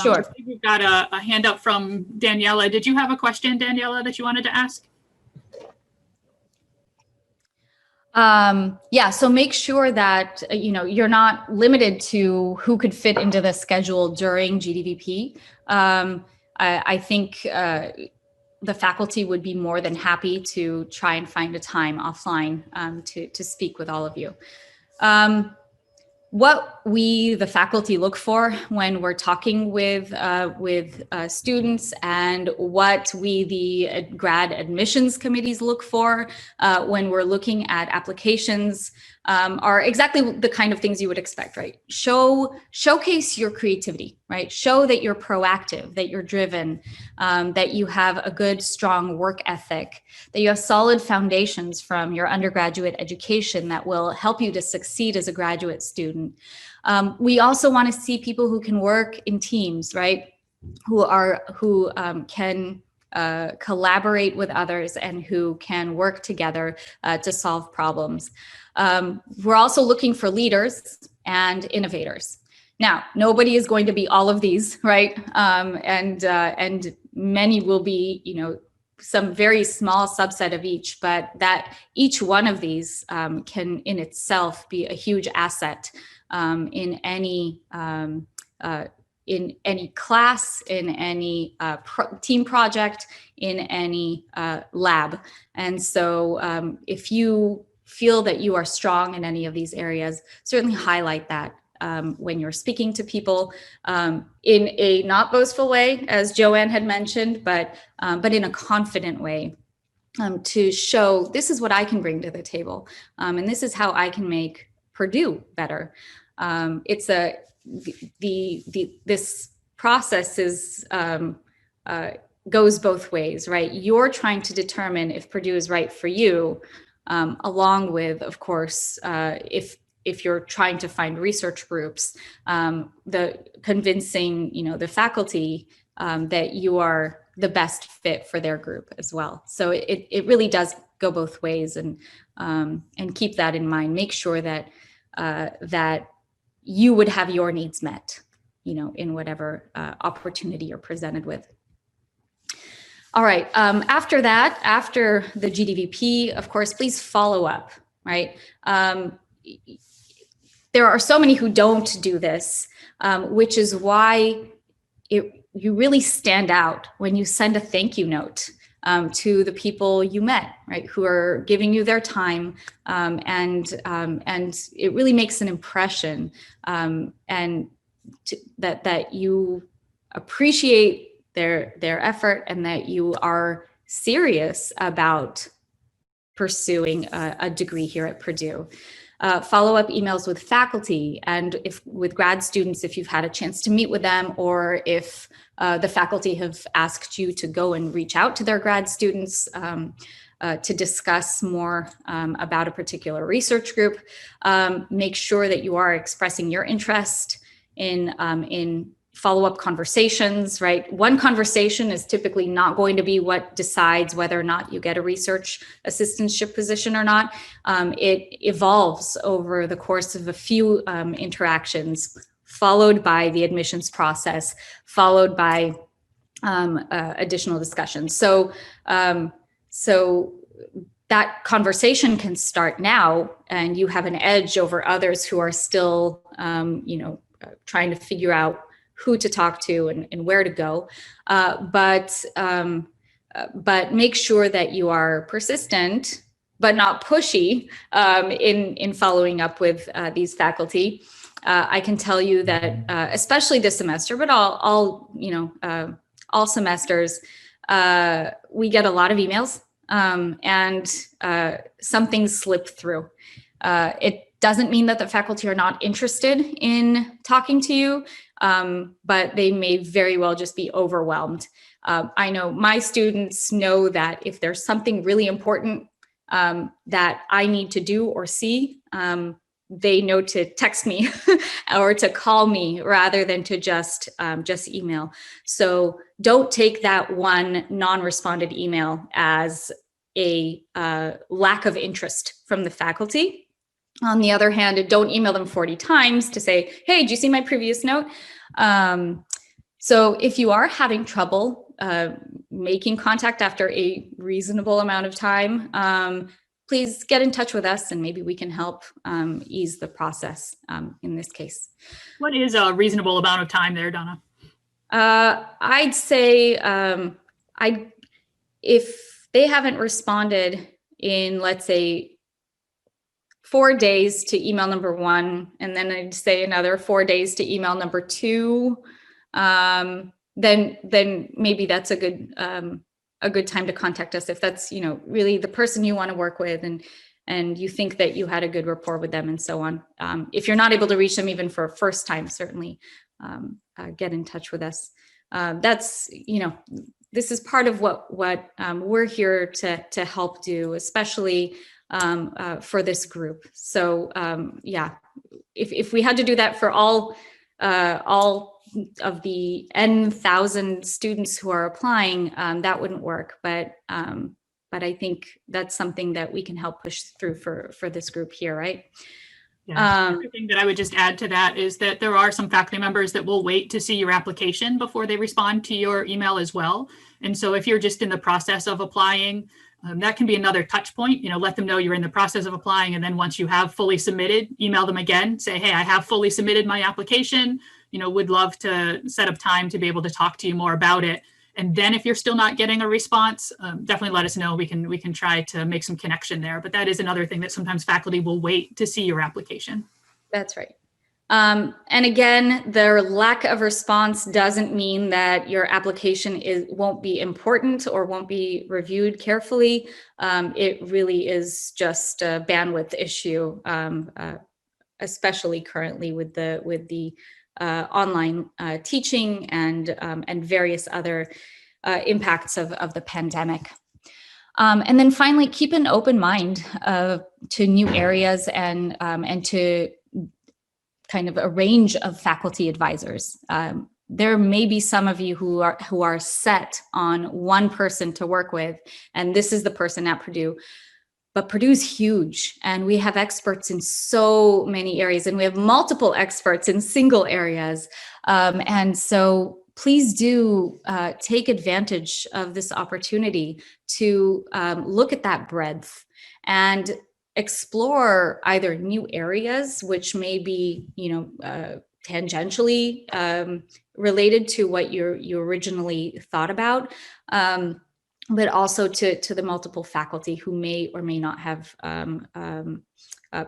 Sure.
I think we've got a hand up from Daniela. Did you have a question, Daniela, that you wanted to ask?
Yeah, so make sure that, you're not limited to who could fit into the schedule during GDVP. I think the faculty would be more than happy to try and find a time offline to speak with all of you. What we, the faculty, look for when we're talking with students, and what we, the grad admissions committees, look for when we're looking at applications are exactly the kind of things you would expect, right? Showcase your creativity, right? Show that you're proactive, that you're driven, that you have a good, strong work ethic, that you have solid foundations from your undergraduate education that will help you to succeed as a graduate student. We also want to see people who can work in teams, right? Who can collaborate with others and who can work together to solve problems. We're also looking for leaders and innovators. Now, nobody is going to be all of these, right? And many will be, some very small subset of each, but that each one of these can in itself be a huge asset in any class, in any team project, in any lab. And so if you feel that you are strong in any of these areas, certainly highlight that when you're speaking to people in a not boastful way, as Joanne had mentioned, but in a confident way, to show this is what I can bring to the table, and this is how I can make Purdue better. This process is goes both ways, right? You're trying to determine if Purdue is right for you, along with, of course, if you're trying to find research groups, the convincing, the faculty that you are the best fit for their group as well. So it really does go both ways, and keep that in mind. Make sure that that you would have your needs met, in whatever opportunity you're presented with. All right, after that, after the GDVP, of course, please follow up, right? There are so many who don't do this, which is why you really stand out when you send a thank you note to the people you met, right, who are giving you their time, and it really makes an impression, and that you appreciate their effort, and that you are serious about pursuing a degree here at Purdue. Follow-up emails with faculty, and with grad students if you've had a chance to meet with them, or if the faculty have asked you to go and reach out to their grad students to discuss more about a particular research group. Make sure that you are expressing your interest in follow-up conversations, right? One conversation is typically not going to be what decides whether or not you get a research assistantship position or not. It evolves over the course of a few interactions, followed by the admissions process, followed by additional discussions. So that conversation can start now, and you have an edge over others who are still, trying to figure out who to talk to and where to go. But make sure that you are persistent, but not pushy in following up with these faculty. I can tell you that, especially this semester, but all semesters, we get a lot of emails, and some things slip through. It doesn't mean that the faculty are not interested in talking to you, but they may very well just be overwhelmed. I know my students know that if there's something really important that I need to do or see, they know to text me or to call me rather than to just email. So don't take that one non-responded email as a lack of interest from the faculty. On the other hand, don't email them 40 times to say, hey, did you see my previous note? So if you are having trouble making contact after a reasonable amount of time, please get in touch with us and maybe we can help ease the process in this case.
What is a reasonable amount of time there, Donna?
I'd say if they haven't responded in, let's say, 4 days to email number 1, and then I'd say another 4 days to email number 2, then maybe that's a good time to contact us if that's really the person you want to work with and you think that you had a good rapport with them and so on. If you're not able to reach them even for a first time, certainly get in touch with us. That's this is part of what we're here to help do, especially for this group. So if we had to do that for all of the N,000 students who are applying, that wouldn't work. But I think that's something that we can help push through for this group here, right?
Yeah. The thing that I would just add to that is that there are some faculty members that will wait to see your application before they respond to your email as well. And so if you're just in the process of applying, that can be another touch point. Let them know you're in the process of applying. And then once you have fully submitted, email them again, say, hey, I have fully submitted my application. Would love to set up time to be able to talk to you more about it. And then if you're still not getting a response, definitely let us know. We can try to make some connection there. But that is another thing that sometimes faculty will wait to see your application.
That's right. And again, their lack of response doesn't mean that your application won't be important or won't be reviewed carefully. It really is just a bandwidth issue, especially currently with the online teaching and various other impacts of the pandemic. And then finally, keep an open mind to new areas and to kind of a range of faculty advisors. There may be some of you who are set on one person to work with, and this is the person at Purdue. But Purdue's huge, and we have experts in so many areas, and we have multiple experts in single areas. And so please do take advantage of this opportunity to look at that breadth and explore either new areas, which may be, tangentially related to what you originally thought about, but also to the multiple faculty who may or may not have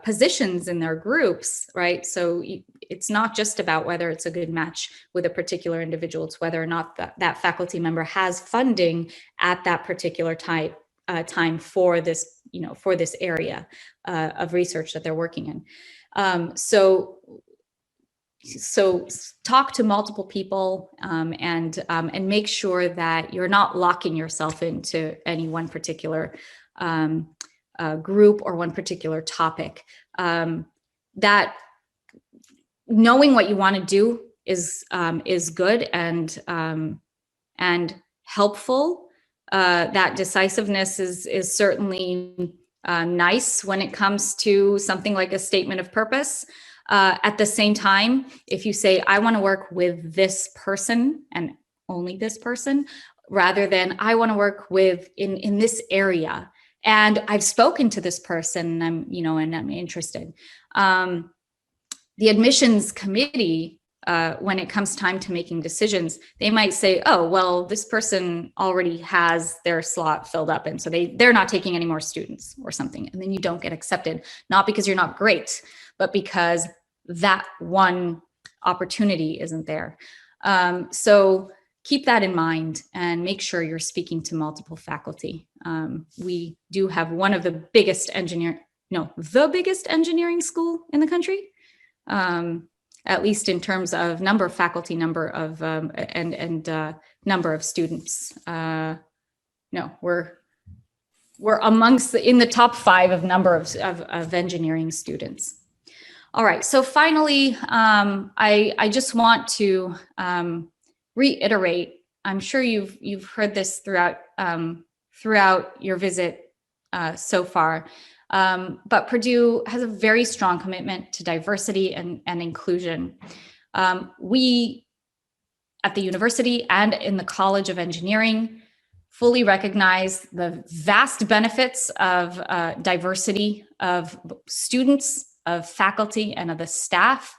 positions in their groups, right? So it's not just about whether it's a good match with a particular individual, it's whether or not that faculty member has funding at that particular time for this, for this area of research that they're working in. So talk to multiple people and make sure that you're not locking yourself into any one particular group or one particular topic. That knowing what you want to do is good and helpful. That decisiveness is certainly nice when it comes to something like a statement of purpose. At the same time, if you say, I want to work with this person and only this person, rather than I want to work with in this area, and I've spoken to this person, and I'm interested. The admissions committee, when it comes time to making decisions, they might say, oh, well, this person already has their slot filled up, and so they're not taking any more students or something. And then you don't get accepted, not because you're not great, but because that one opportunity isn't there. So keep that in mind and make sure you're speaking to multiple faculty. We do have one of the biggest the biggest engineering school in the country. At least in terms of number of faculty, number of number of students. We're amongst in the top 5 of number of engineering students. All right. So finally, I just want to reiterate. I'm sure you've heard this throughout your visit so far. But Purdue has a very strong commitment to diversity and inclusion. We at the university and in the College of Engineering fully recognize the vast benefits of diversity of students, of faculty, and of the staff,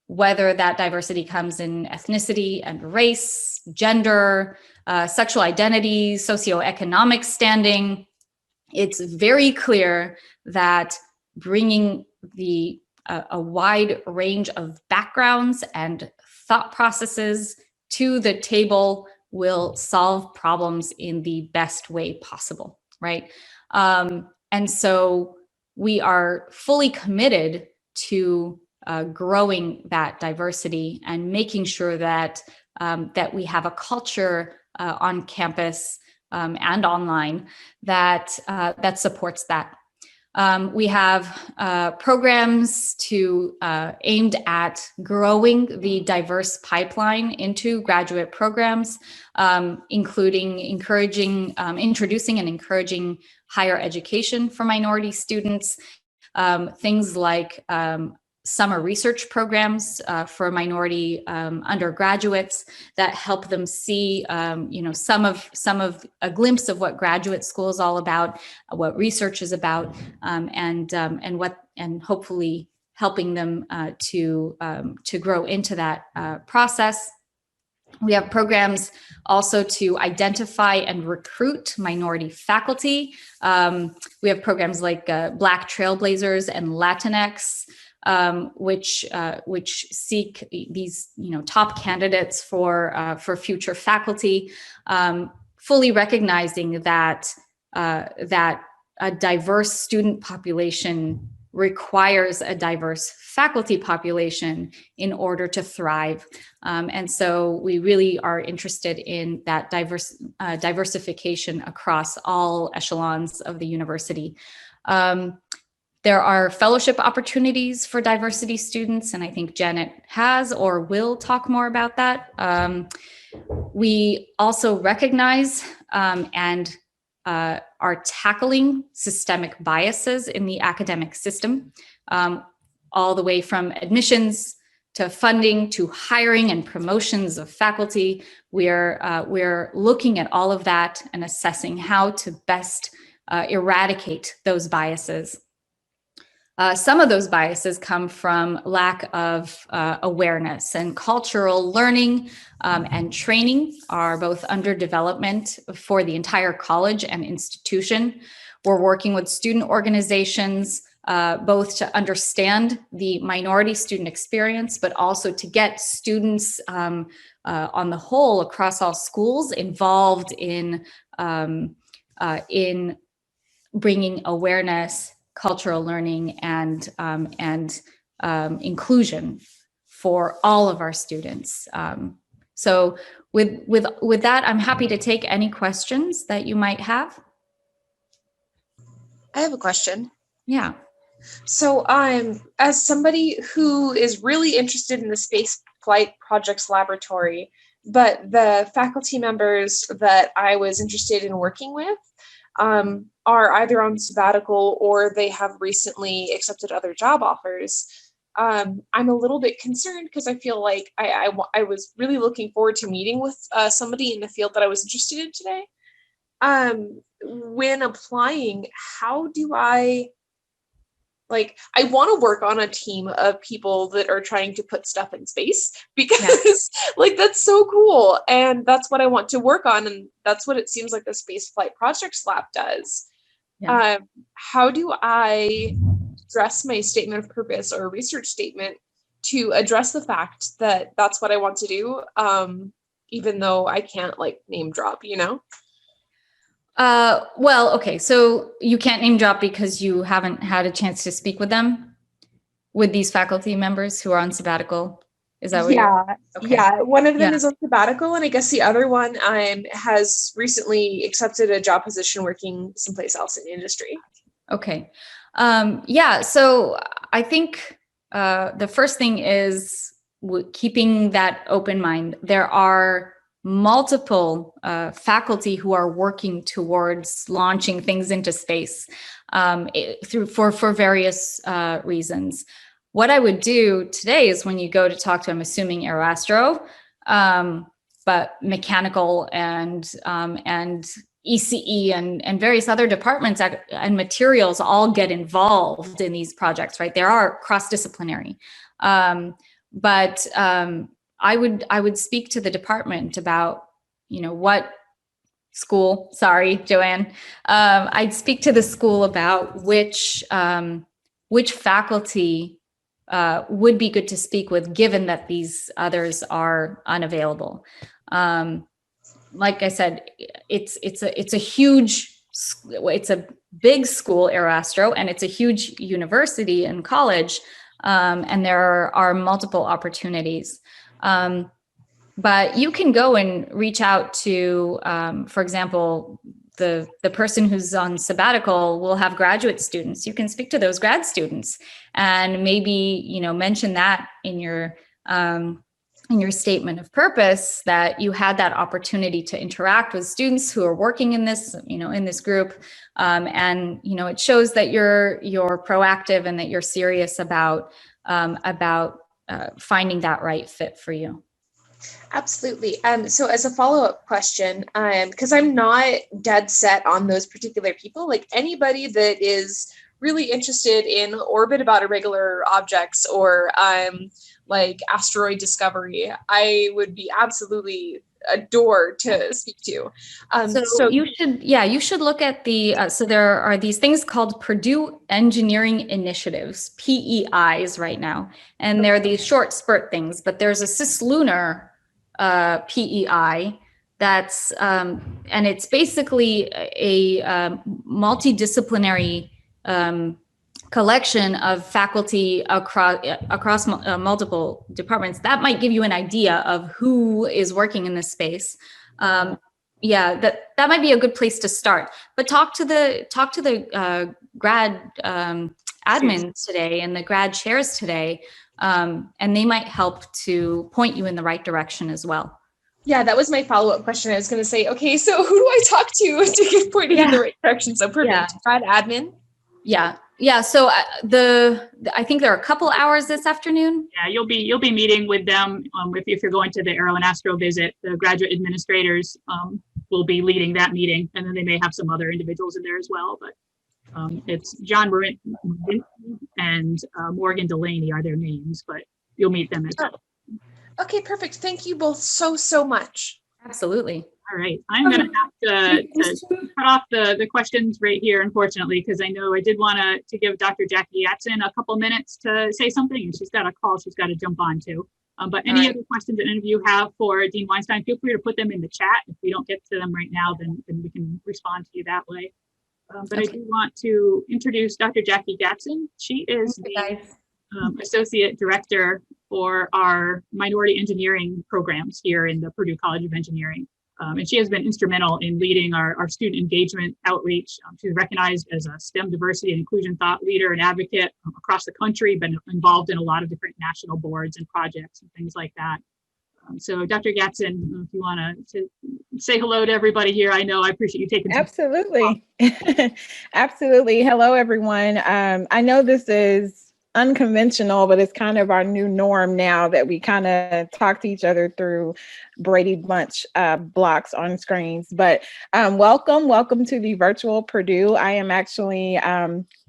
whether that diversity comes in ethnicity and race, gender, sexual identity, socioeconomic standing. It's very clear that bringing a wide range of backgrounds and thought processes to the table will solve problems in the best way possible, right? And so we are fully committed to growing that diversity and making sure that that we have a culture on campus and online that supports that. We have programs aimed at growing the diverse pipeline into graduate programs, including introducing and encouraging higher education for minority students, things like summer research programs for minority undergraduates that help them see, some of a glimpse of what graduate school is all about, what research is about, and hopefully helping them to grow into that process. We have programs also to identify and recruit minority faculty. We have programs like Black Trailblazers and Latinx, which seek these top candidates for future faculty, fully recognizing that a diverse student population requires a diverse faculty population in order to thrive, and so we really are interested in that diversification across all echelons of the university. There are fellowship opportunities for diversity students, and I think Janet has or will talk more about that. We also recognize and are tackling systemic biases in the academic system, all the way from admissions to funding to hiring and promotions of faculty. We're looking at all of that and assessing how to best eradicate those biases. Some of those biases come from lack of awareness, and cultural learning and training are both under development for the entire college and institution. We're working with student organizations both to understand the minority student experience, but also to get students on the whole across all schools involved in bringing awareness, cultural learning, and inclusion for all of our students. So with that, I'm happy to take any questions that you might have.
I have a question.
Yeah.
So as somebody who is really interested in the space flight projects laboratory, but the faculty members that I was interested in working with are either on sabbatical or they have recently accepted other job offers. I'm a little bit concerned because I feel like I was really looking forward to meeting with somebody in the field that I was interested in today. When applying, how do I want to work on a team of people that are trying to put stuff in space because like, that's so cool. And that's what I want to work on. And that's what it seems like the Space Flight Projects Lab does. Yeah. How do I address my statement of purpose or research statement to address the fact that that's what I want to do, even though I can't like name drop, you know?
Well, okay. So you can't name drop because you haven't had a chance to speak with them, with these faculty members who are on sabbatical. Is that what
okay. Yeah. One of them is on sabbatical, and I guess the other one has recently accepted a job position working someplace else in industry.
Okay. Yeah. So I think the first thing is keeping that open mind. There are multiple faculty who are working towards launching things into space for various reasons. What I would do today is when you go to talk to, I'm assuming Aeroastro, but mechanical and ECE and various other departments and materials all get involved in these projects, right? They are cross-disciplinary. But I would speak to the department about, what school, sorry, Joanne. I'd speak to the school about which faculty would be good to speak with, given that these others are unavailable. Like I said, it's a big school, Aeroastro, and it's a huge university and college, and there are multiple opportunities. But you can go and reach out to, for example, the person who's on sabbatical will have graduate students. You can speak to those grad students and maybe, mention that in your statement of purpose, that you had that opportunity to interact with students who are working in this, in this group. And, it shows that you're proactive and that you're serious about finding that right fit for you.
Absolutely. So as a follow-up question, because I'm not dead set on those particular people, like anybody that is really interested in orbit about irregular objects or like asteroid discovery, I would be absolutely adore to speak to.
So you should look at so there are these things called Purdue Engineering Initiatives, PEIs right now. And they're these short spurt things, but there's a cislunar PEI that's, and it's basically a multidisciplinary collection of faculty across multiple departments. That might give you an idea of who is working in this space. That might be a good place to start. But talk to the grad admins today and the grad chairs today, and they might help to point you in the right direction as well.
Yeah, that was my follow-up question. I was going to say, okay, so who do I talk to get pointed in the right direction? So perfect. Grad admin.
Yeah. So I think there are a couple hours this afternoon.
Yeah, you'll be meeting with them. If you're going to the Aero and Astro visit, the graduate administrators will be leading that meeting, and then they may have some other individuals in there as well. But it's John Marin and Morgan Delaney are their names, but you'll meet them as well.
Okay, perfect. Thank you both so much.
Absolutely.
All right, I'm going to have to cut off the questions right here, unfortunately, because I know I did want to give Dr. Jackie Yatson a couple minutes to say something, and she's got a call she's got to jump on to. But any other questions that any of you have for Dean Weinstein, feel free to put them in the chat. If we don't get to them right now, then we can respond to you that way. But I do want to introduce Dr. Jackie Yatson. She is the Associate Director for our minority engineering programs here in the Purdue College of Engineering. And she has been instrumental in leading our student engagement outreach. She's recognized as a STEM diversity and inclusion thought leader and advocate across the country, been involved in a lot of different national boards and projects and things like that. So Dr. Gatson, if you want to say hello to everybody here, I appreciate you taking some
Absolutely. Absolutely. Hello, everyone. I know this is unconventional, but it's kind of our new norm now that we kind of talk to each other through Brady Bunch blocks on screens. But welcome to the virtual Purdue. I am actually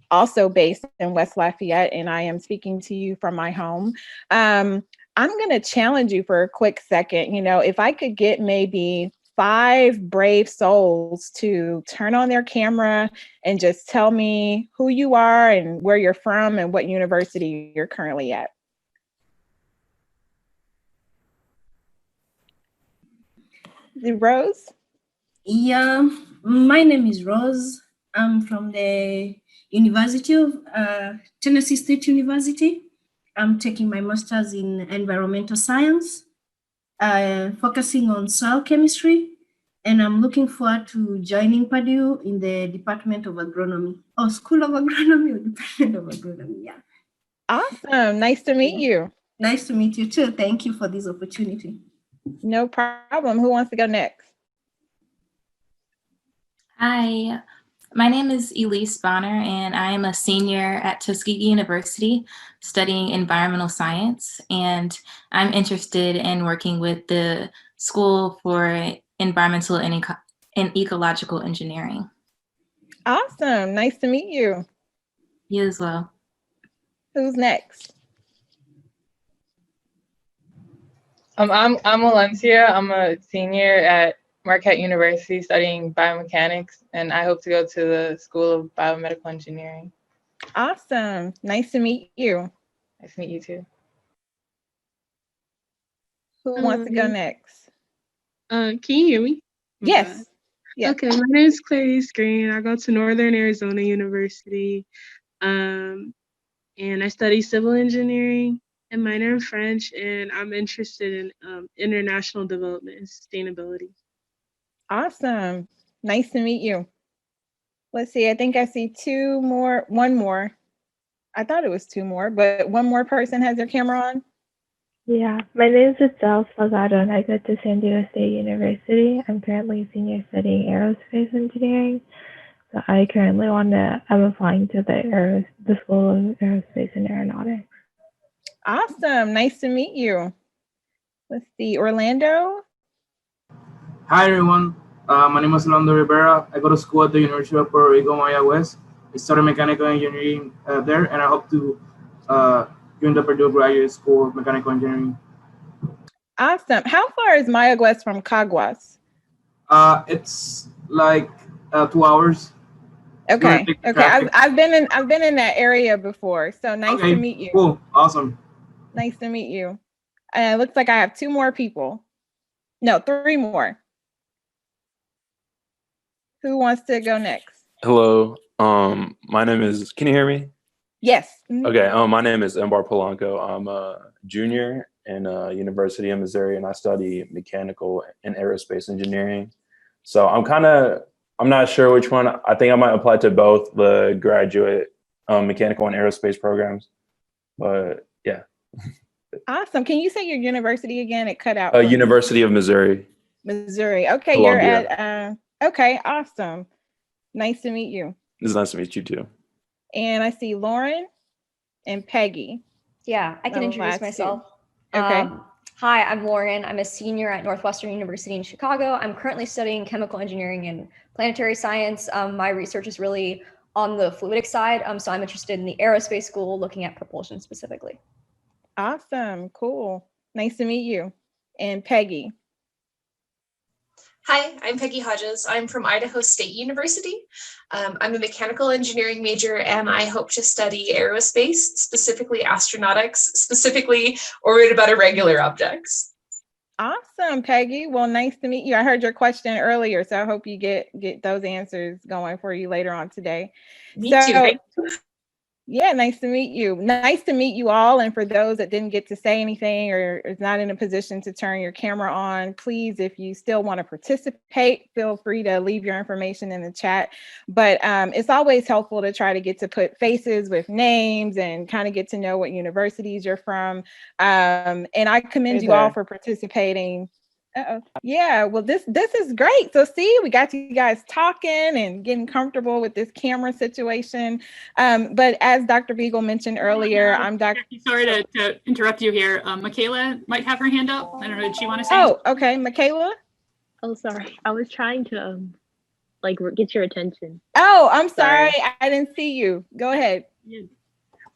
also based in West Lafayette, and I am speaking to you from my home. I'm going to challenge you for a quick second. If I could get maybe 5 brave souls to turn on their camera and just tell me who you are and where you're from and what university you're currently at. Rose?
Yeah, my name is Rose. I'm from the University of Tennessee State University. I'm taking my master's in environmental science, focusing on soil chemistry, and I'm looking forward to joining Purdue in the Department of Agronomy, or School of Agronomy, or Department of Agronomy. Yeah.
Awesome. Nice to meet you.
Nice to meet you too. Thank you for this opportunity.
No problem. Who wants to go next?
Hi, my name is Elise Bonner, and I am a senior at Tuskegee University studying environmental science, and I'm interested in working with the School for Environmental and Ecological Engineering.
Awesome. Nice to meet you.
You as well.
Who's next?
I'm Valencia. I'm a senior at Marquette University studying biomechanics, and I hope to go to the School of Biomedical Engineering.
Awesome. Nice to meet you.
Nice to meet you too.
Who wants to go next?
Can you hear me?
Yes. Yes.
Okay, my name is Clarice Green. I go to Northern Arizona University, and I study civil engineering and minor in French, and I'm interested in international development and sustainability.
Awesome. Nice to meet you. Let's see. I think I see one more. I thought it was 2 more, but one more person has their camera on.
Yeah, my name is Adele Salgado, and I go to San Diego State University. I'm currently a senior studying aerospace engineering. So I'm applying to the School of Aerospace and Aeronautics.
Awesome. Nice to meet you. Let's see. Orlando?
Hi, everyone. My name is Orlando Rivera. I go to school at the University of Puerto Rico, Maya West. I started mechanical engineering there, and I hope to join the Purdue Graduate School of Mechanical Engineering.
Awesome. How far is Maya West from Caguas?
It's like 2 hours.
Okay. Okay. I've been in that area before. So nice to meet you.
Cool. Awesome.
Nice to meet you. It looks like I have 2 more people. No, 3 more. Who wants to go next?
Hello. My name is, can you hear me?
Yes.
Okay. My name is Embar Polanco. I'm a junior in University of Missouri, and I study mechanical and aerospace engineering. So I'm not sure which one. I think I might apply to both the graduate mechanical and aerospace programs, but yeah.
Awesome. Can you say your university again? It cut out.
University of Missouri.
Missouri. Okay.
Columbia.
You're at, okay. Awesome. Nice to meet you.
It's nice to meet you too.
And I see Lauren and Peggy.
Yeah, I can introduce myself.
Okay.
Hi, I'm Lauren. I'm a senior at Northwestern University in Chicago. I'm currently studying chemical engineering and planetary science. My research is really on the fluidic side. So I'm interested in the aerospace school, looking at propulsion specifically.
Awesome. Cool. Nice to meet you. And Peggy.
Hi, I'm Peggy Hodges. I'm from Idaho State University. I'm a mechanical engineering major, and I hope to study aerospace, specifically astronautics, specifically orbit about irregular objects.
Awesome, Peggy. Well, nice to meet you. I heard your question earlier, so I hope you get those answers going for you later on today.
Me too.
Yeah, nice to meet you. Nice to meet you all. And for those that didn't get to say anything or is not in a position to turn your camera on, please, if you still want to participate, feel free to leave your information in the chat. But it's always helpful to try to get to put faces with names and kind of get to know what universities you're from. And I commend you all for participating. Yeah, well, this is great. So see, we got you guys talking and getting comfortable with this camera situation. But as Dr. Beagle mentioned earlier, I'm Dr.
Sorry to interrupt you here. Michaela might have her hand up. I don't know. Did she want to say?
Oh, okay, Michaela.
Oh, sorry. I was trying to like get your attention.
Oh, I'm sorry. I didn't see you. Go ahead.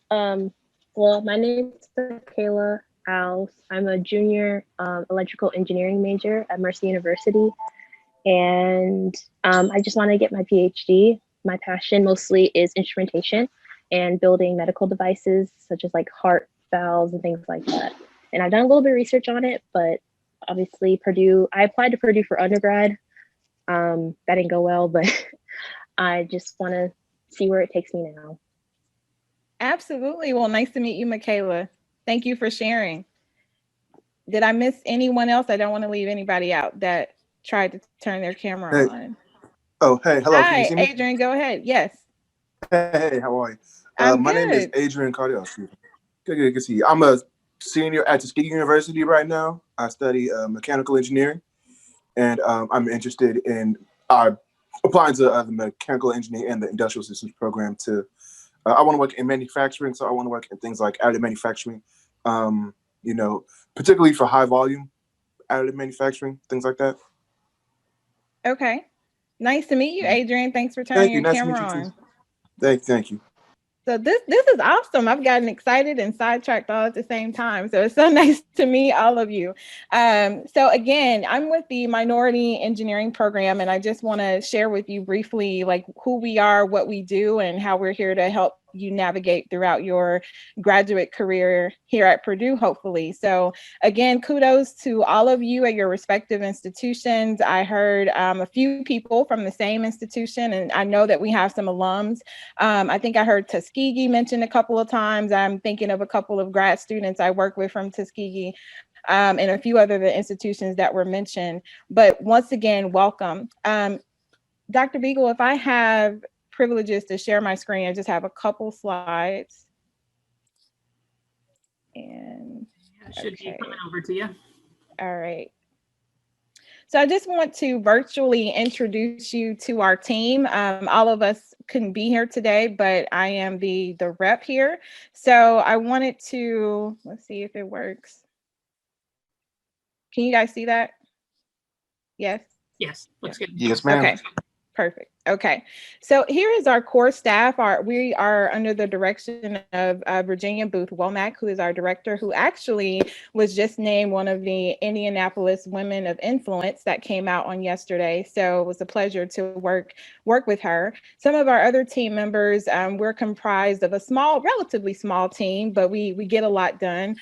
Well, my name is Michaela Alves. I'm a junior electrical engineering major at Mercy University. And I just want to get my PhD. My passion mostly is instrumentation and building medical devices such as like heart valves and things like that. And I've done a little bit of research on it, but obviously Purdue, I applied to Purdue for undergrad. That didn't go well, but I just want to see where it takes me now.
Absolutely. Well, nice to meet you, Michaela. Thank you for sharing. Did I miss anyone else? I don't want to leave anybody out that tried to turn their camera on.
Oh, hey, hello.
Hi,
Can you see me?
Adrian, go ahead. Yes.
Hey, how are you?
I'm
my name is
good.
Adrian Cardiel. Good to see you. I'm a senior at Tuskegee University right now. I study mechanical engineering, and I'm interested in applying to the mechanical engineering and the industrial systems program to I want to work in manufacturing, so I want to work in things like additive manufacturing, you know, particularly for high volume additive manufacturing, things like that.
Okay. Nice to meet you, Adrian. Thanks for turning your
Nice
camera
to meet you
on.
too. Thank you.
So this is awesome. I've gotten excited and sidetracked all at the same time. So it's so nice to meet all of you. So again, I'm with the Minority Engineering Program, and I just want to share with you briefly like who we are, what we do, and how we're here to help you navigate throughout your graduate career here at Purdue, hopefully. So again, kudos to all of you at your respective institutions. I heard a few people from the same institution, and I know that we have some alums. I think I heard Tuskegee mentioned a couple of times. I'm thinking of a couple of grad students I work with from Tuskegee and a few other institutions that were mentioned. But once again, welcome. Dr. Beagle, if I have privileges to share my screen, I just have a couple slides. And
should be coming over to you.
All right. So I just want to virtually introduce you to our team. All of us couldn't be here today, but I am the rep here. So I wanted to, let's see if it works. Can you guys see that? Yes?
Yes, looks good.
Yes, ma'am.
Okay. Perfect. Okay. So here is our core staff. We are under the direction of Virginia Booth Womack, who is our director, who actually was just named one of the Indianapolis Women of Influence that came out on yesterday. So it was a pleasure to work with her. Some of our other team members, we're comprised of a relatively small team, but we get a lot done.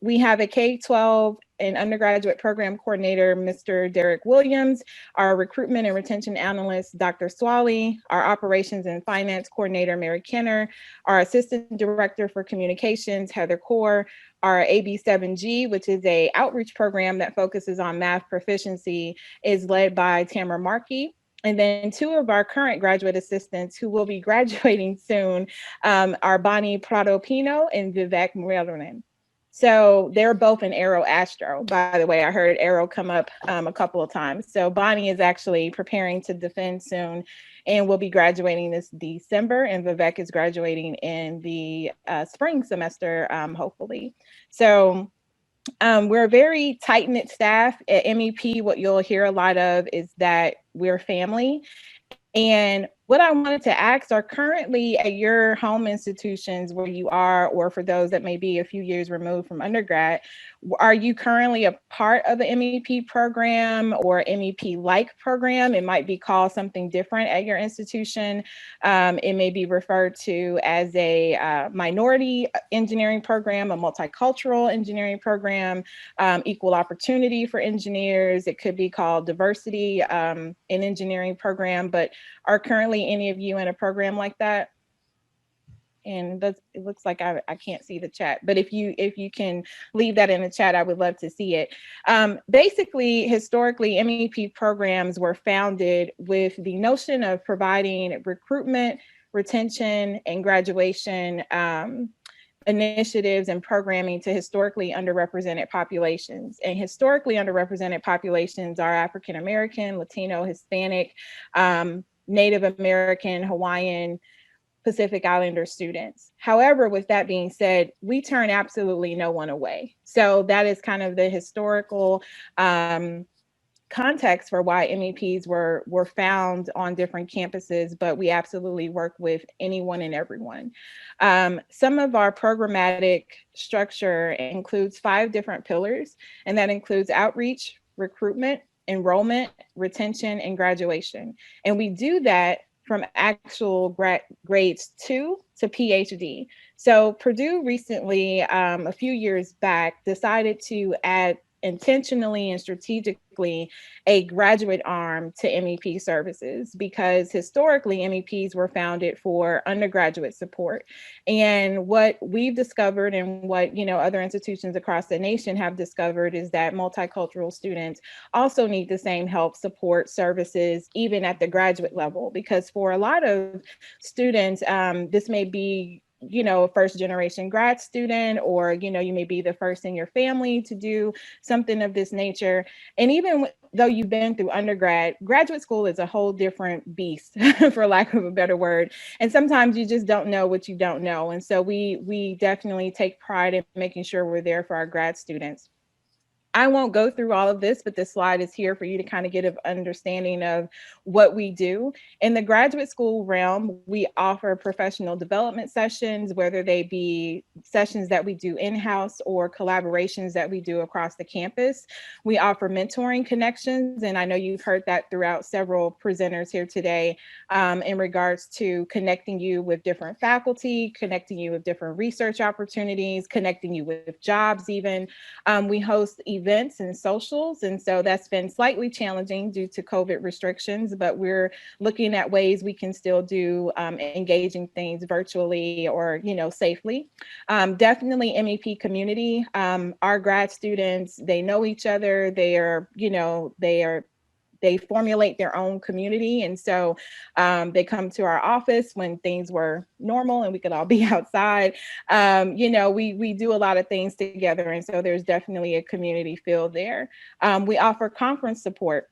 We have a K-12 and undergraduate program coordinator, Mr. Derek Williams, our recruitment and retention analyst, Dr. Swally, our operations and finance coordinator, Mary Kenner, our assistant director for communications, Heather Core, our AB7G, which is a outreach program that focuses on math proficiency, is led by Tamara Markey. And then two of our current graduate assistants who will be graduating soon are Bonnie Prado-Pino and Vivek Muralinen. So they're both in Aero Astro. By the way, I heard Aero come up a couple of times. So Bonnie is actually preparing to defend soon and will be graduating this December, and Vivek is graduating in the spring semester, hopefully. So we're a very tight-knit staff at MEP. What you'll hear a lot of is that we're family. And what I wanted to ask are currently at your home institutions where you are, or for those that may be a few years removed from undergrad, are you currently a part of the MEP program or MEP-like program? It might be called something different at your institution. It may be referred to as a minority engineering program, a multicultural engineering program, equal opportunity for engineers. It could be called diversity in engineering program, but are currently any of you in a program like that? And it looks like I can't see the chat, but if you can leave that in the chat, I would love to see it. Basically, historically, MEP programs were founded with the notion of providing recruitment, retention, and graduation initiatives and programming to historically underrepresented populations. And historically underrepresented populations are African American, Latino, Hispanic, Native American, Hawaiian, Pacific Islander students. However, with that being said, we turn absolutely no one away. So that is kind of the historical context for why MEPs were found on different campuses, but we absolutely work with anyone and everyone. Some of our programmatic structure includes 5 different pillars, and that includes outreach, recruitment, enrollment, retention, and graduation. And we do that from actual grades 2 to PhD. So Purdue recently, a few years back, decided to add intentionally and strategically a graduate arm to MEP services, because historically MEPs were founded for undergraduate support. And what we've discovered, and what other institutions across the nation have discovered, is that multicultural students also need the same help, support, services, even at the graduate level, because for a lot of students, this may be a first generation grad student, or you may be the first in your family to do something of this nature. And even though you've been through undergrad, graduate school is a whole different beast, for lack of a better word. And sometimes you just don't know what you don't know. And so we definitely take pride in making sure we're there for our grad students. I won't go through all of this, but this slide is here for you to kind of get an understanding of what we do. In the graduate school realm, we offer professional development sessions, whether they be sessions that we do in-house or collaborations that we do across the campus. We offer mentoring connections, and I know you've heard that throughout several presenters here today, in regards to connecting you with different faculty, connecting you with different research opportunities, connecting you with jobs even. We host events and socials, and so that's been slightly challenging due to COVID restrictions, but we're looking at ways we can still do engaging things virtually or safely. Definitely MEP community. Our grad students, they know each other. They formulate their own community. And so they come to our office when things were normal and we could all be outside. We do a lot of things together. And so there's definitely a community feel there. We offer conference support.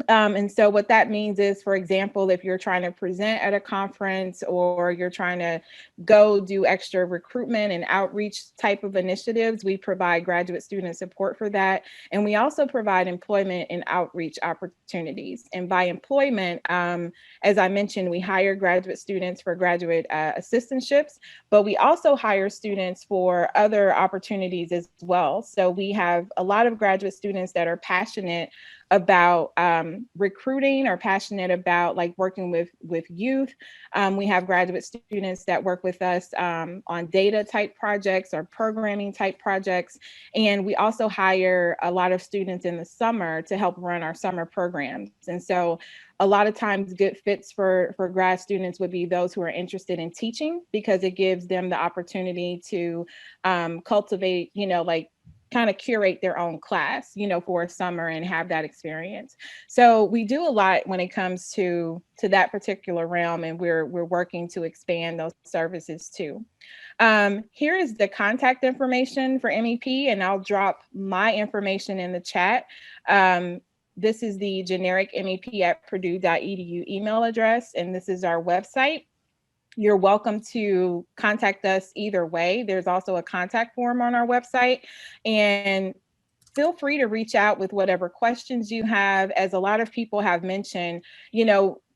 And so what that means is, for example, if you're trying to present at a conference, or you're trying to go do extra recruitment and outreach type of initiatives, we provide graduate student support for that. And we also provide employment and outreach opportunities. And by employment, as I mentioned, we hire graduate students for graduate assistantships, but we also hire students for other opportunities as well. So we have a lot of graduate students that are passionate about recruiting, or passionate about working with youth. We have graduate students that work with us on data type projects or programming type projects. And we also hire a lot of students in the summer to help run our summer programs. And so a lot of times good fits for grad students would be those who are interested in teaching, because it gives them the opportunity to cultivate, kind of curate their own class, for a summer and have that experience. So we do a lot when it comes to that particular realm, and we're working to expand those services too. Here is the contact information for MEP, and I'll drop my information in the chat. This is the generic MEP@purdue.edu email address, and this is our website. You're welcome to contact us either way. There's also a contact form on our website, and feel free to reach out with whatever questions you have. As a lot of people have mentioned,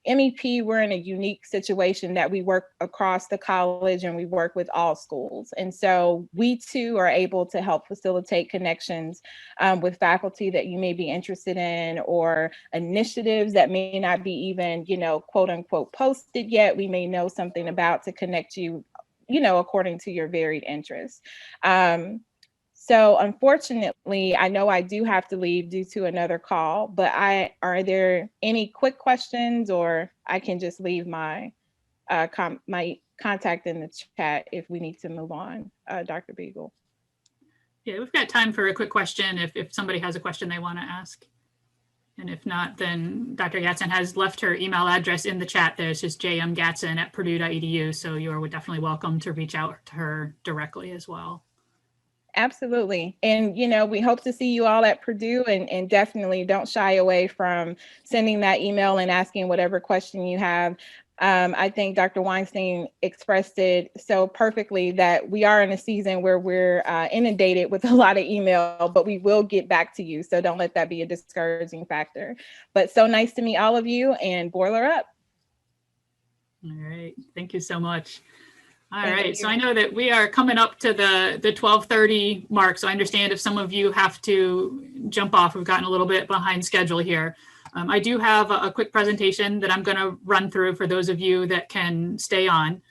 MEP, we're in a unique situation that we work across the college and we work with all schools. And so we too are able to help facilitate connections with faculty that you may be interested in, or initiatives that may not be even, quote unquote, posted yet. We may know something about to connect you, according to your varied interests. So unfortunately, I know I do have to leave due to another call, but are there any quick questions, or I can just leave my my contact in the chat if we need to move on, Dr. Beagle.
Yeah, we've got time for a quick question if somebody has a question they want to ask. And if not, then Dr. Gatson has left her email address in the chat there. It's just jmgatson@purdue.edu. So you are definitely welcome to reach out to her directly as well.
Absolutely. And, you know, we hope to see you all at Purdue, and definitely don't shy away from sending that email and asking whatever question you have. I think Dr. Weinstein expressed it so perfectly that we are in a season where we're inundated with a lot of email, but we will get back to you. So don't let that be a discouraging factor. But so nice to meet all of you, and boiler up.
All right. Thank you so much. All
Thank
right.
you.
So I know that we are coming up to the 12:30 mark. So I understand if some of you have to jump off, we've gotten a little bit behind schedule here. I do have a quick presentation that I'm going to run through for those of you that can stay on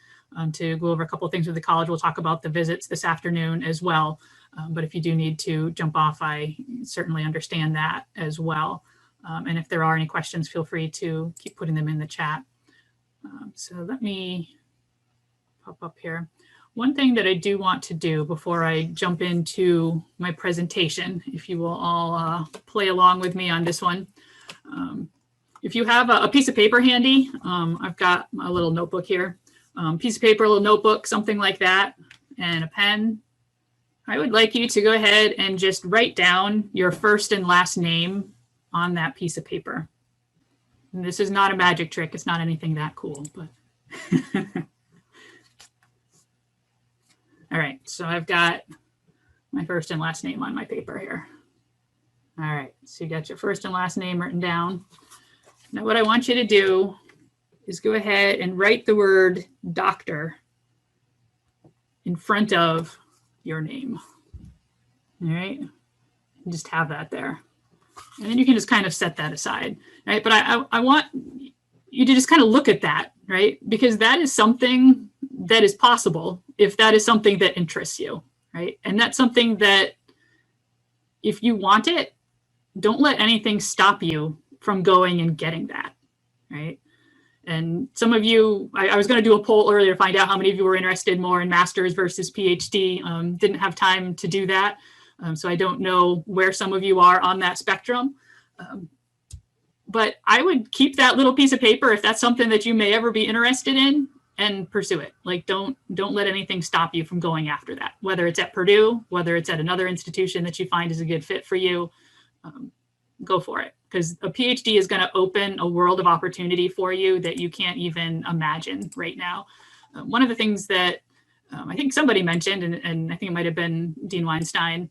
to go over a couple of things with the college. We'll talk about the visits this afternoon as well. But if you do need to jump off, I certainly understand that as well. And if there are any questions, feel free to keep putting them in the chat. So let me pop up here. One thing that I do want to do before I jump into my presentation, if you will all play along with me on this one. If you have a piece of paper handy, I've got a little notebook here, piece of paper, a little notebook, something like that, and a pen. I would like you to go ahead and just write down your first and last name on that piece of paper. And this is not a magic trick. It's not anything that cool, but. All right, so I've got my first and last name on my paper here. All right, so you got your first and last name written down. Now what I want you to do is go ahead and write the word doctor in front of your name. All right, and just have that there. And then you can just kind of set that aside, right? But I want you to just kind of look at that, right? Because that is something that is possible if that is something that interests you, right? And that's something that if you want it, don't let anything stop you from going and getting that, right? And some of you, I was going to do a poll earlier to find out how many of you were interested more in master's versus PhD. Didn't have time to do that. So I don't know where some of you are on that spectrum. But I would keep that little piece of paper if that's something that you may ever be interested in, and pursue it. Like don't let anything stop you from going after that, whether it's at Purdue, whether it's at another institution that you find is a good fit for you. Go for it, because a PhD is going to open a world of opportunity for you that you can't even imagine right now. One of the things that I think somebody mentioned, and I think it might have been Dean Weinstein,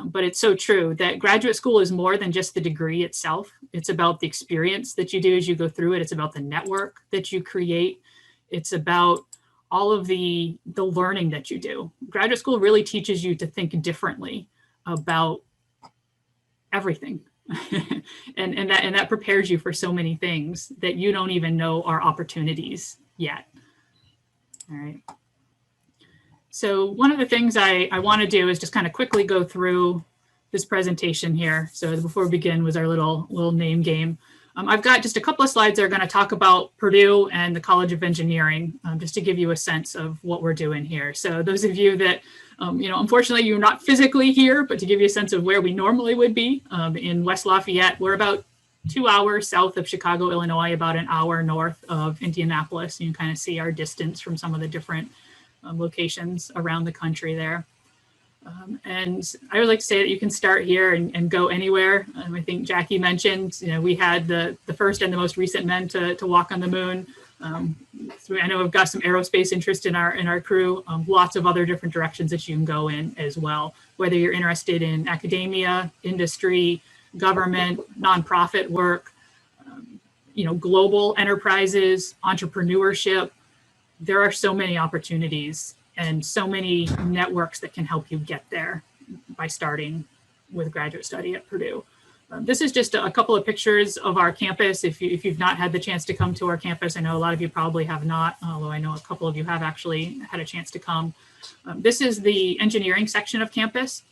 but it's so true that graduate school is more than just the degree itself. It's about the experience that you do as you go through it. It's about the network that you create. It's about all of the learning that you do. Graduate school really teaches you to think differently about everything. and that prepares you for so many things that you don't even know are opportunities yet. All right. So one of the things I want to do is just kind of quickly go through this presentation here. So before we begin was our little name game. I've got just a couple of slides that are going to talk about Purdue and the College of Engineering, just to give you a sense of what we're doing here. So those of you that, unfortunately you're not physically here, but to give you a sense of where we normally would be in West Lafayette, we're about 2 hours south of Chicago, Illinois, about an hour north of Indianapolis. You can kind of see our distance from some of the different locations around the country there. And I would like to say that you can start here and go anywhere. I think Jackie mentioned, we had the first and the most recent men to walk on the moon. So I know we've got some aerospace interest in our crew, lots of other different directions that you can go in as well, whether you're interested in academia, industry, government, nonprofit work, global enterprises, entrepreneurship. There are so many opportunities and so many networks that can help you get there by starting with graduate study at Purdue. This is just a couple of pictures of our campus. If you've not had the chance to come to our campus, I know a lot of you probably have not, although I know a couple of you have actually had a chance to come. This is the engineering section of campus.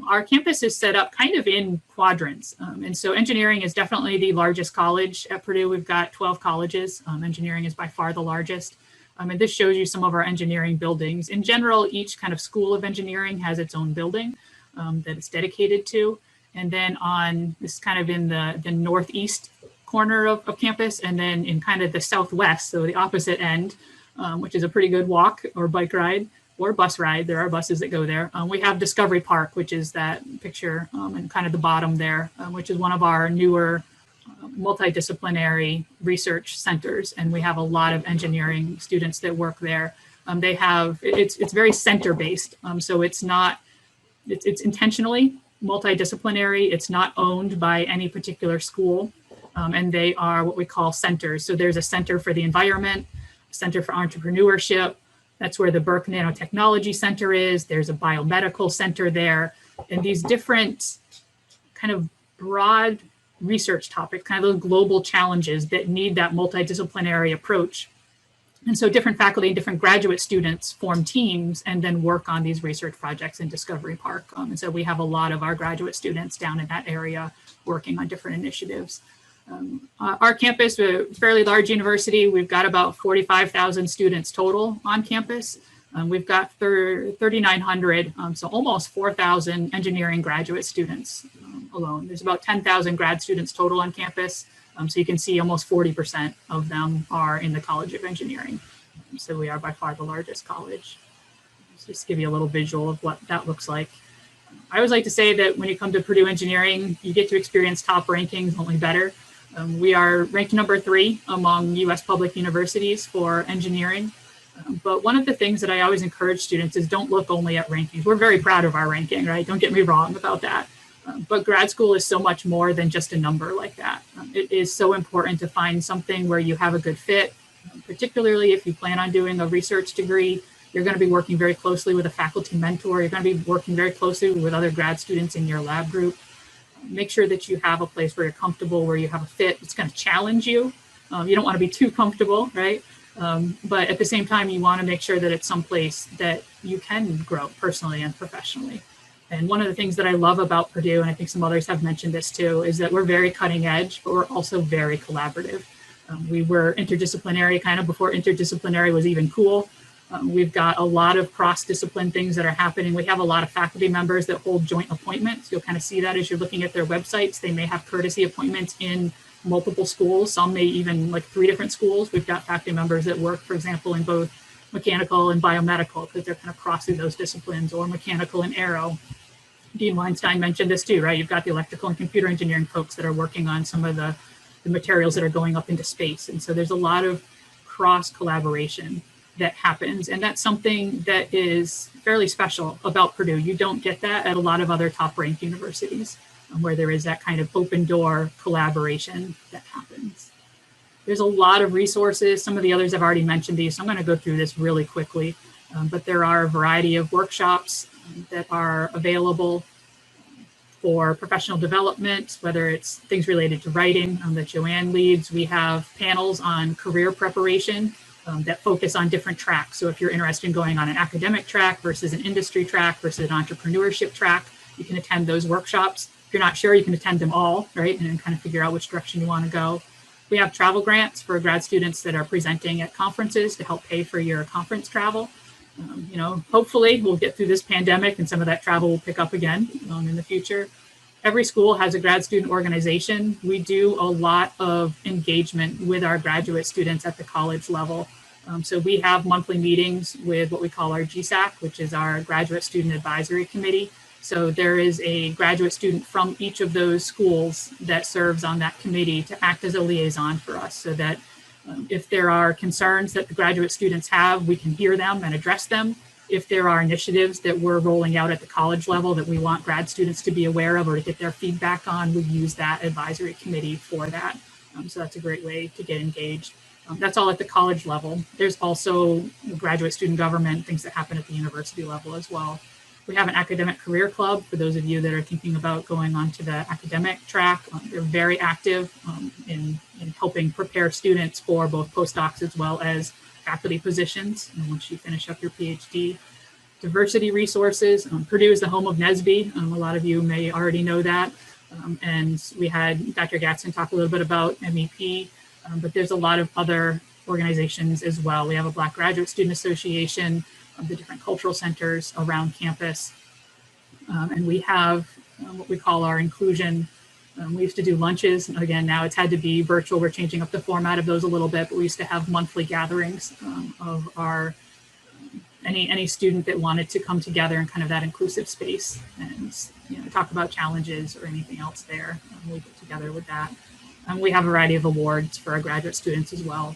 Our campus is set up kind of in quadrants. And so engineering is definitely the largest college at Purdue. We've got 12 colleges. Engineering is by far the largest. And this shows you some of our engineering buildings. In general, each kind of school of engineering has its own building that it's dedicated to. And then on this kind of in the northeast corner of campus, and then in kind of the southwest, so the opposite end, which is a pretty good walk or bike ride or bus ride. There are buses that go there. We have Discovery Park, which is that picture and kind of the bottom there, which is one of our newer multidisciplinary research centers. And we have a lot of engineering students that work there. They have, it's very center based. So it's intentionally multidisciplinary. It's not owned by any particular school. And they are what we call centers. So there's a center for the environment, a center for entrepreneurship. That's where the Burke Nanotechnology Center is. There's a biomedical center there. And these different kind of broad research topics, kind of those global challenges that need that multidisciplinary approach. And so different faculty and different graduate students form teams and then work on these research projects in Discovery Park. And so we have a lot of our graduate students down in that area working on different initiatives. Our campus, a fairly large university, we've got about 45,000 students total on campus. We've got 3,900, so almost 4,000 engineering graduate students alone. There's about 10,000 grad students total on campus. So you can see almost 40% of them are in the College of Engineering. So we are by far the largest college. Just give you a little visual of what that looks like. I always like to say that when you come to Purdue Engineering, you get to experience top rankings, only better. We are ranked number 3 among US public universities for engineering. But one of the things that I always encourage students is don't look only at rankings. We're very proud of our ranking, right? Don't get me wrong about that. But grad school is so much more than just a number like that. It is so important to find something where you have a good fit, particularly if you plan on doing a research degree. You're going to be working very closely with a faculty mentor. You're going to be working very closely with other grad students in your lab group. Make sure that you have a place where you're comfortable, where you have a fit. It's going to challenge you. You don't want to be too comfortable, right? But at the same time, you want to make sure that it's someplace that you can grow personally and professionally. And one of the things that I love about Purdue, and I think some others have mentioned this too, is that we're very cutting edge, but we're also very collaborative. We were interdisciplinary kind of before interdisciplinary was even cool. We've got a lot of cross-discipline things that are happening. We have a lot of faculty members that hold joint appointments. You'll kind of see that as you're looking at their websites. They may have courtesy appointments in multiple schools. Some may even like 3 different schools. We've got faculty members that work, for example, in both mechanical and biomedical because they're kind of crossing those disciplines, or mechanical and aero. Dean Weinstein mentioned this too, right? You've got the electrical and computer engineering folks that are working on some of the materials that are going up into space. And so there's a lot of cross collaboration that happens. And that's something that is fairly special about Purdue. You don't get that at a lot of other top ranked universities where there is that kind of open door collaboration that happens. There's a lot of resources. Some of the others have already mentioned these, so I'm going to go through this really quickly. But there are a variety of workshops that are available for professional development, whether it's things related to writing that Joanne leads. We have panels on career preparation that focus on different tracks. So if you're interested in going on an academic track versus an industry track versus an entrepreneurship track, you can attend those workshops. If you're not sure, you can attend them all, right? And then kind of figure out which direction you want to go. We have travel grants for grad students that are presenting at conferences to help pay for your conference travel. Hopefully we'll get through this pandemic and some of that travel will pick up again in the future. Every school has a grad student organization. We do a lot of engagement with our graduate students at the college level. So we have monthly meetings with what we call our GSAC, which is our Graduate Student Advisory Committee. So there is a graduate student from each of those schools that serves on that committee to act as a liaison for us, so that if there are concerns that the graduate students have, we can hear them and address them. If there are initiatives that we're rolling out at the college level that we want grad students to be aware of or to get their feedback on, we use that advisory committee for that. So that's a great way to get engaged. That's all at the college level. There's also graduate student government, things that happen at the university level as well. We have an academic career club for those of you that are thinking about going on to the academic track. They're very active in helping prepare students for both postdocs as well as faculty positions once you finish up your PhD. Diversity resources. Purdue is the home of NSBE. A lot of you may already know that. And we had Dr. Gatson talk a little bit about MEP, but there's a lot of other organizations as well. We have a Black Graduate Student Association, the different cultural centers around campus. And we have what we call our inclusion. We used to do lunches. Again, now it's had to be virtual. We're changing up the format of those a little bit, but we used to have monthly gatherings of our any student that wanted to come together in kind of that inclusive space and talk about challenges or anything else there. We get together with that. We have a variety of awards for our graduate students as well.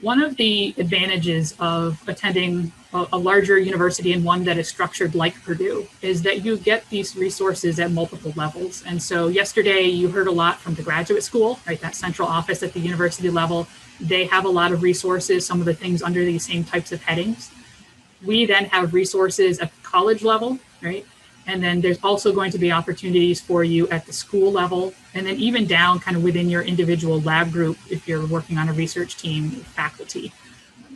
One of the advantages of attending a larger university and one that is structured like Purdue is that you get these resources at multiple levels. And so yesterday you heard a lot from the graduate school, right? That central office at the university level. They have a lot of resources, some of the things under these same types of headings. We then have resources at the college level, right? And then there's also going to be opportunities for you at the school level, and then even down kind of within your individual lab group if you're working on a research team with faculty.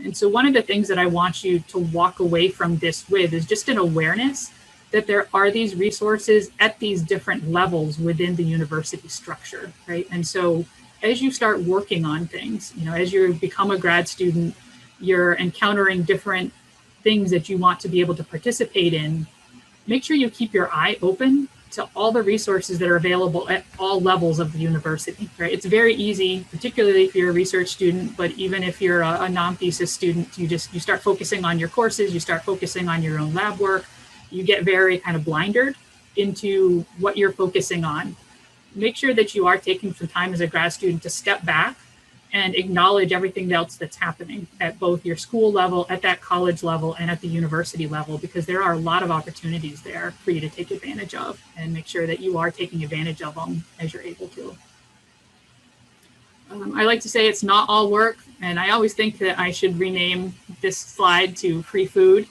And so one of the things that I want you to walk away from this with is just an awareness that there are these resources at these different levels within the university structure, right? And so as you start working on things, as you become a grad student, you're encountering different things that you want to be able to participate in. Make sure you keep your eye open to all the resources that are available at all levels of the university, right? It's very easy, particularly if you're a research student, but even if you're a non-thesis student, you start focusing on your courses, you start focusing on your own lab work, you get very kind of blinded into what you're focusing on. Make sure that you are taking some time as a grad student to step back and acknowledge everything else that's happening at both your school level, at that college level, and at the university level, because there are a lot of opportunities there for you to take advantage of, and make sure that you are taking advantage of them as you're able to. I like to say it's not all work, and I always think that I should rename this slide to free food,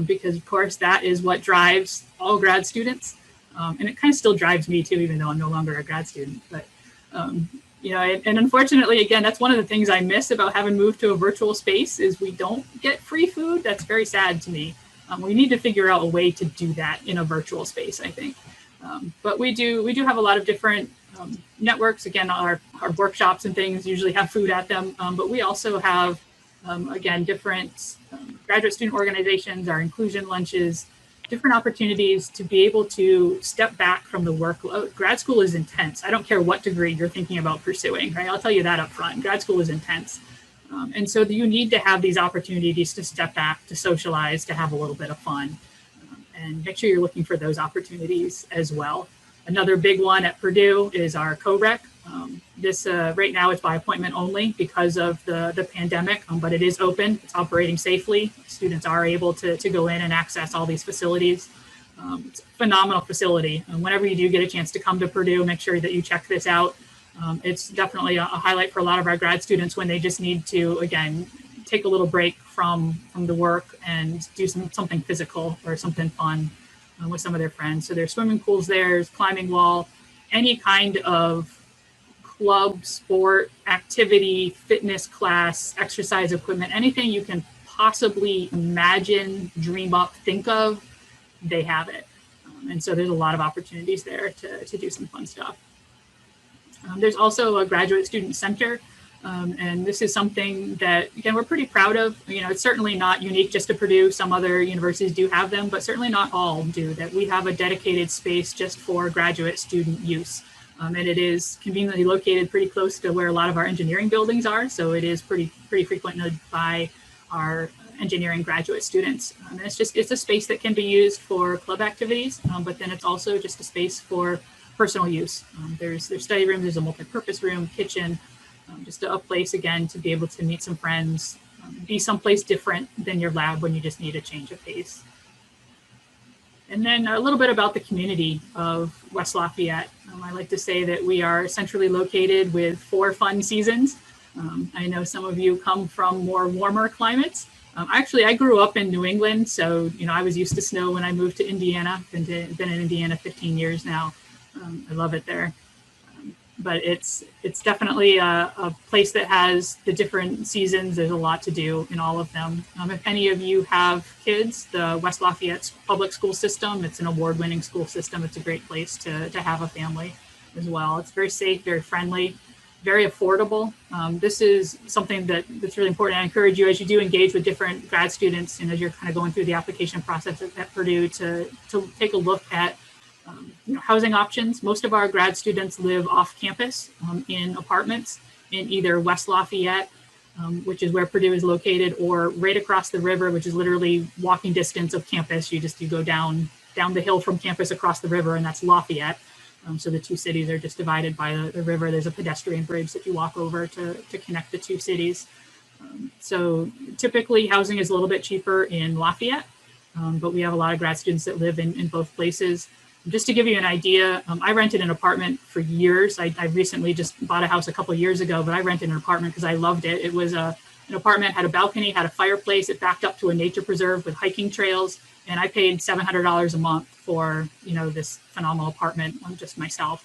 because of course that is what drives all grad students. And it kind of still drives me too, even though I'm no longer a grad student. But and unfortunately, again, that's one of the things I miss about having moved to a virtual space is we don't get free food. That's very sad to me. We need to figure out a way to do that in a virtual space, I think. But we do have a lot of different networks. Again, our workshops and things usually have food at them, but we also have, again, different graduate student organizations, our inclusion lunches, different opportunities to be able to step back from the workload. Grad school is intense. I don't care what degree you're thinking about pursuing, right? I'll tell you that up front. Grad school is intense. And so you need to have these opportunities to step back, to socialize, to have a little bit of fun, and make sure you're looking for those opportunities as well. Another big one at Purdue is our co-rec. This right now it's by appointment only because of the pandemic, but it is open. It's operating safely. Students are able to go in and access all these facilities. It's a phenomenal facility. And whenever you do get a chance to come to Purdue, make sure that you check this out. It's definitely a highlight for a lot of our grad students when they just need to, again, take a little break from the work and do something physical or something fun with some of their friends. So there's swimming pools there, there's climbing wall, any kind of club, sport, activity, fitness class, exercise equipment, anything you can possibly imagine, dream up, think of, they have it. And so there's a lot of opportunities there to do some fun stuff. There's also a graduate student center. And this is something that, again, we're pretty proud of. It's certainly not unique just to Purdue. Some other universities do have them, but certainly not all do. That we have a dedicated space just for graduate student use. And it is conveniently located pretty close to where a lot of our engineering buildings are. So it is pretty frequented by our engineering graduate students. And it's a space that can be used for club activities, but then it's also just a space for personal use. There's study rooms, there's a multi-purpose room, kitchen, just a place, again, to be able to meet some friends, be someplace different than your lab when you just need a change of pace. And then a little bit about the community of West Lafayette. I like to say that we are centrally located with 4 fun seasons. I know some of you come from more warmer climates. Actually, I grew up in New England, so I was used to snow when I moved to Indiana. Been in Indiana 15 years now. I love it there. But it's definitely a place that has the different seasons. There's a lot to do in all of them. If any of you have kids, the West Lafayette public school system, it's an award-winning school system. It's a great place to have a family as well. It's very safe, very friendly. very affordable. This is something that's really important. I encourage you, as you do engage with different grad students and as you're kind of going through the application process at Purdue, to take a look at housing options. Most of our grad students live off campus in apartments in either West Lafayette, which is where Purdue is located, or right across the river, which is literally walking distance of campus. You go down the hill from campus across the river, and that's Lafayette. So the two cities are just divided by the river. There's a pedestrian bridge that you walk over to connect the two cities. So typically housing is a little bit cheaper in Lafayette, but we have a lot of grad students that live in both places. Just to give you an idea, I rented an apartment for years. I recently just bought a house a couple of years ago, but I rented an apartment because I loved it. It was an apartment, had a balcony, had a fireplace. It backed up to a nature preserve with hiking trails. And I paid $700 a month for, this phenomenal apartment on just myself.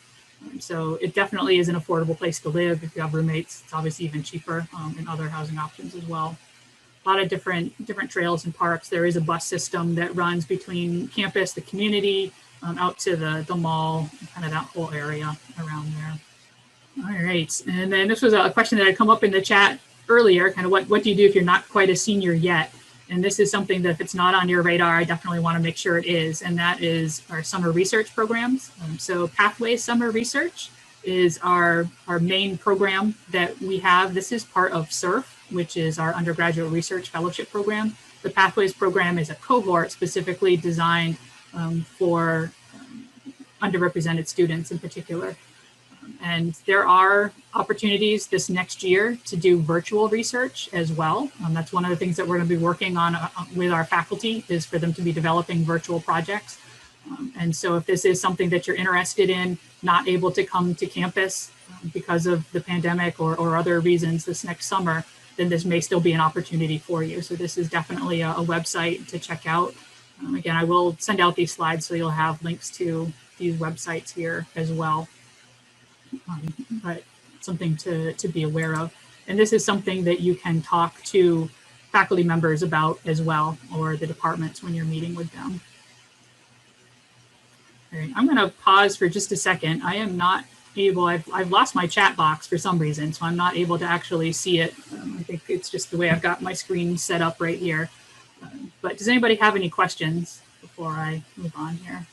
So it definitely is an affordable place to live. If you have roommates, it's obviously even cheaper, and other housing options as well. A lot of different trails and parks. There is a bus system that runs between campus, the community, out to the mall, kind of that whole area around there. All right, and then this was a question that had come up in the chat earlier, kind of what do you do if you're not quite a senior yet? And this is something that if it's not on your radar, I definitely want to make sure it is, and that is our summer research programs. So Pathways Summer Research is our main program that we have. This is part of SURF, which is our undergraduate research fellowship program. The Pathways program is a cohort specifically designed for underrepresented students in particular. And there are opportunities this next year to do virtual research as well. That's one of the things that we're going to be working on with our faculty, is for them to be developing virtual projects. And so if this is something that you're interested in, not able to come to campus because of the pandemic or other reasons this next summer, then this may still be an opportunity for you. So this is definitely a website to check out. Again, I will send out these slides so you'll have links to these websites here as well. But something to be aware of. And this is something that you can talk to faculty members about as well, or the departments when you're meeting with them. All right, I'm going to pause for just a second. I am not able, I've lost my chat box for some reason, so I'm not able to actually see it. I think it's just the way I've got my screen set up right here. But does anybody have any questions before I move on here?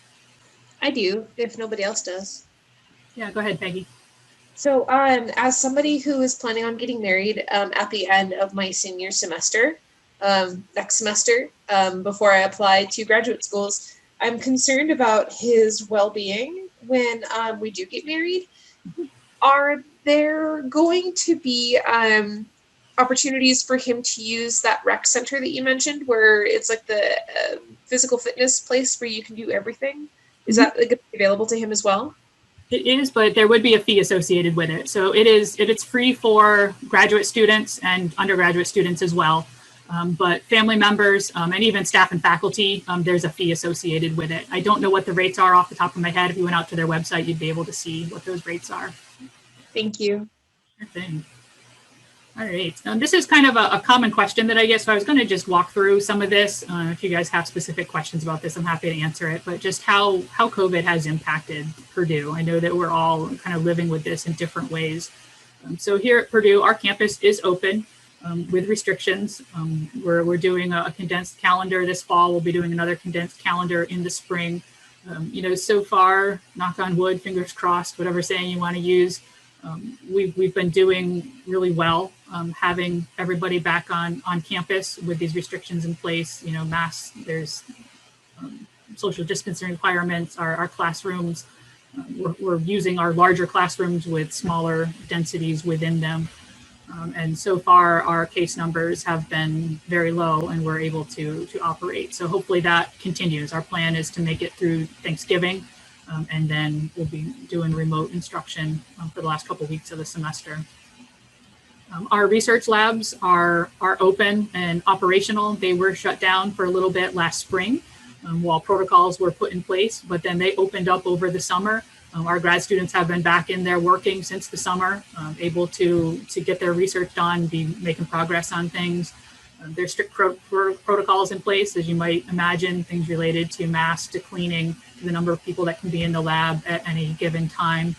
I do, if nobody else does.
Yeah, go ahead, Peggy.
So as somebody who is planning on getting married at the end of my senior semester, next semester, before I apply to graduate schools, I'm concerned about his well-being when we do get married. Are there going to be opportunities for him to use that rec center that you mentioned, where it's like the physical fitness place where you can do everything? Is that going to be available to him as well?
It is, but there would be a fee associated with it. So it's free for graduate students and undergraduate students as well. But family members and even staff and faculty, there's a fee associated with it. I don't know what the rates are off the top of my head. If you went out to their website, you'd be able to see what those rates are.
Thank you.
Sure thing. All right. This is kind of a common question that I guess I was going to just walk through some of this. If you guys have specific questions about this, I'm happy to answer it. But just how COVID has impacted Purdue. I know that we're all kind of living with this in different ways. So here at Purdue, our campus is open with restrictions. We're doing a condensed calendar this fall. We'll be doing another condensed calendar in the spring. So far, knock on wood, fingers crossed, whatever saying you want to use, we've been doing really well, having everybody back on campus with these restrictions in place, masks, there's social distancing requirements, our classrooms, we're using our larger classrooms with smaller densities within them. And so far our case numbers have been very low and we're able to operate. So hopefully that continues. Our plan is to make it through Thanksgiving. And then we'll be doing remote instruction for the last couple of weeks of the semester. Our research labs are open and operational. They were shut down for a little bit last spring while protocols were put in place, but then they opened up over the summer. Our grad students have been back in there working since the summer, able to get their research done, be making progress on things. There's strict protocols in place, as you might imagine, things related to masks, to cleaning, to the number of people that can be in the lab at any given time.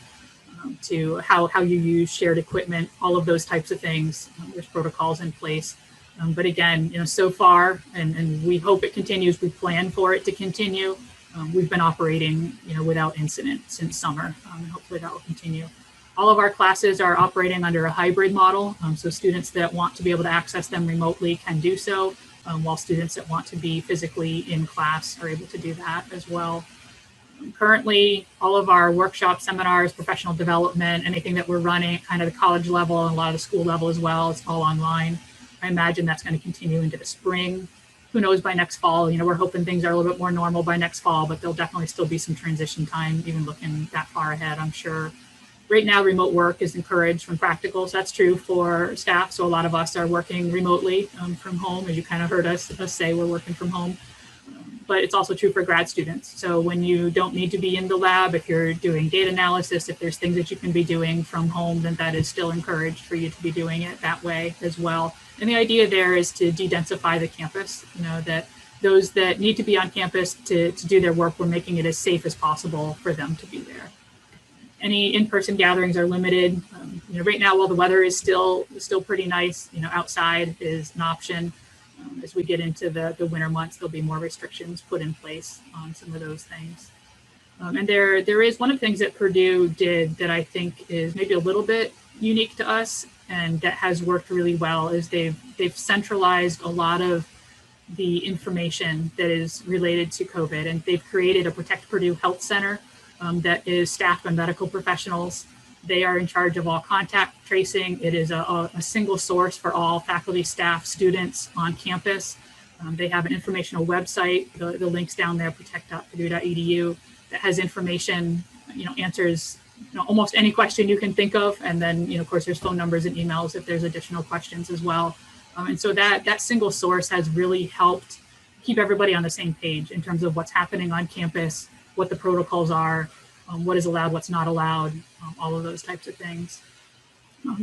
to how you use shared equipment, all of those types of things. There's protocols in place. But again, so far, and we hope it continues, we plan for it to continue. We've been operating, without incident since summer, and hopefully that will continue. All of our classes are operating under a hybrid model, so students that want to be able to access them remotely can do so, while students that want to be physically in class are able to do that as well. Currently, all of our workshops, seminars, professional development, anything that we're running at kind of the college level and a lot of the school level as well, it's all online. I imagine that's going to continue into the spring. Who knows by next fall? We're hoping things are a little bit more normal by next fall, but there'll definitely still be some transition time, even looking that far ahead, I'm sure. Right now, remote work is encouraged when practical, so that's true for staff. So a lot of us are working remotely from home, as you kind of heard us say, we're working from home. But it's also true for grad students. So when you don't need to be in the lab, if you're doing data analysis, if there's things that you can be doing from home, then that is still encouraged for you to be doing it that way as well. And the idea there is to de-densify the campus, that those that need to be on campus to do their work, we're making it as safe as possible for them to be there. Any in-person gatherings are limited. Right now, while the weather is still pretty nice, outside is an option. As we get into the winter months, there'll be more restrictions put in place on some of those things. And there is one of the things that Purdue did that I think is maybe a little bit unique to us and that has worked really well is they've centralized a lot of the information that is related to COVID, and they've created a Protect Purdue Health Center that is staffed by medical professionals. They are in charge of all contact tracing. It is a single source for all faculty, staff, students on campus. They have an informational website, the link's down there, protect.purdue.edu, that has information, answers almost any question you can think of. And then, of course, there's phone numbers and emails if there's additional questions as well. And so that single source has really helped keep everybody on the same page in terms of what's happening on campus, what the protocols are, what is allowed, what's not allowed, all of those types of things.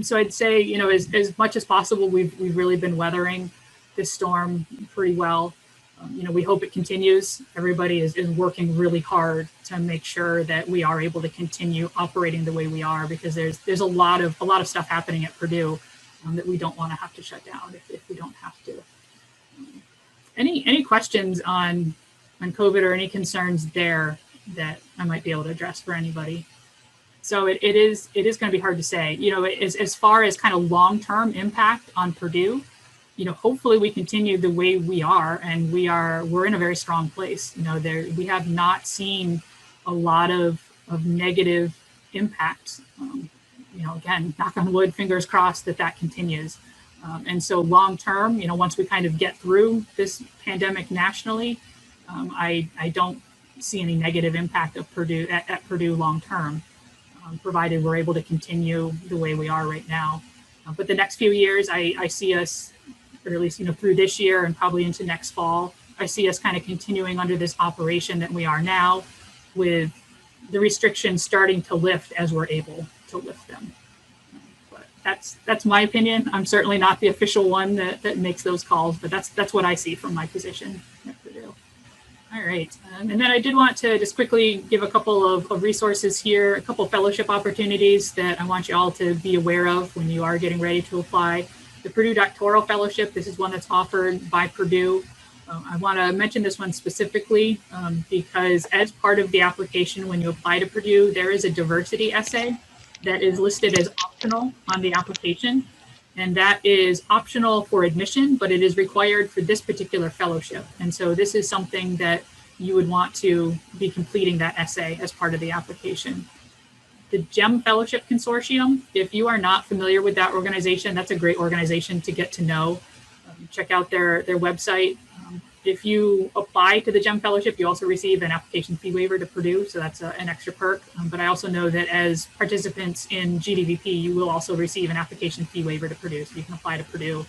So I'd say, as much as possible, we've really been weathering this storm pretty well. We hope it continues. Everybody is working really hard to make sure that we are able to continue operating the way we are, because there's a lot of stuff happening at Purdue that we don't want to have to shut down if we don't have to. Any questions on COVID or any concerns there that I might be able to address for anybody? So it is going to be hard to say, as far as kind of long-term impact on Purdue, hopefully we continue the way we are, and we're in a very strong place. We have not seen a lot of negative impacts. Again, knock on wood, fingers crossed that continues. And so long-term, once we kind of get through this pandemic nationally, I don't see any negative impact of Purdue at Purdue long-term, provided we're able to continue the way we are right now. But the next few years, I see us, or at least, through this year and probably into next fall, I see us kind of continuing under this operation that we are now, with the restrictions starting to lift as we're able to lift them. But that's my opinion. I'm certainly not the official one that makes those calls, but that's what I see from my position at Purdue. All right, and then I did want to just quickly give a couple of resources here, a couple of fellowship opportunities that I want you all to be aware of when you are getting ready to apply. The Purdue Doctoral Fellowship, this is one that's offered by Purdue. I want to mention this one specifically because as part of the application, when you apply to Purdue, there is a diversity essay that is listed as optional on the application. And that is optional for admission, but it is required for this particular fellowship. And so this is something that you would want to be completing that essay as part of the application. The GEM Fellowship Consortium, if you are not familiar with that organization, that's a great organization to get to know. Check out their website. If you apply to the GEM Fellowship, you also receive an application fee waiver to Purdue, so that's an extra perk. But I also know that as participants in GDVP, you will also receive an application fee waiver to Purdue, so you can apply to Purdue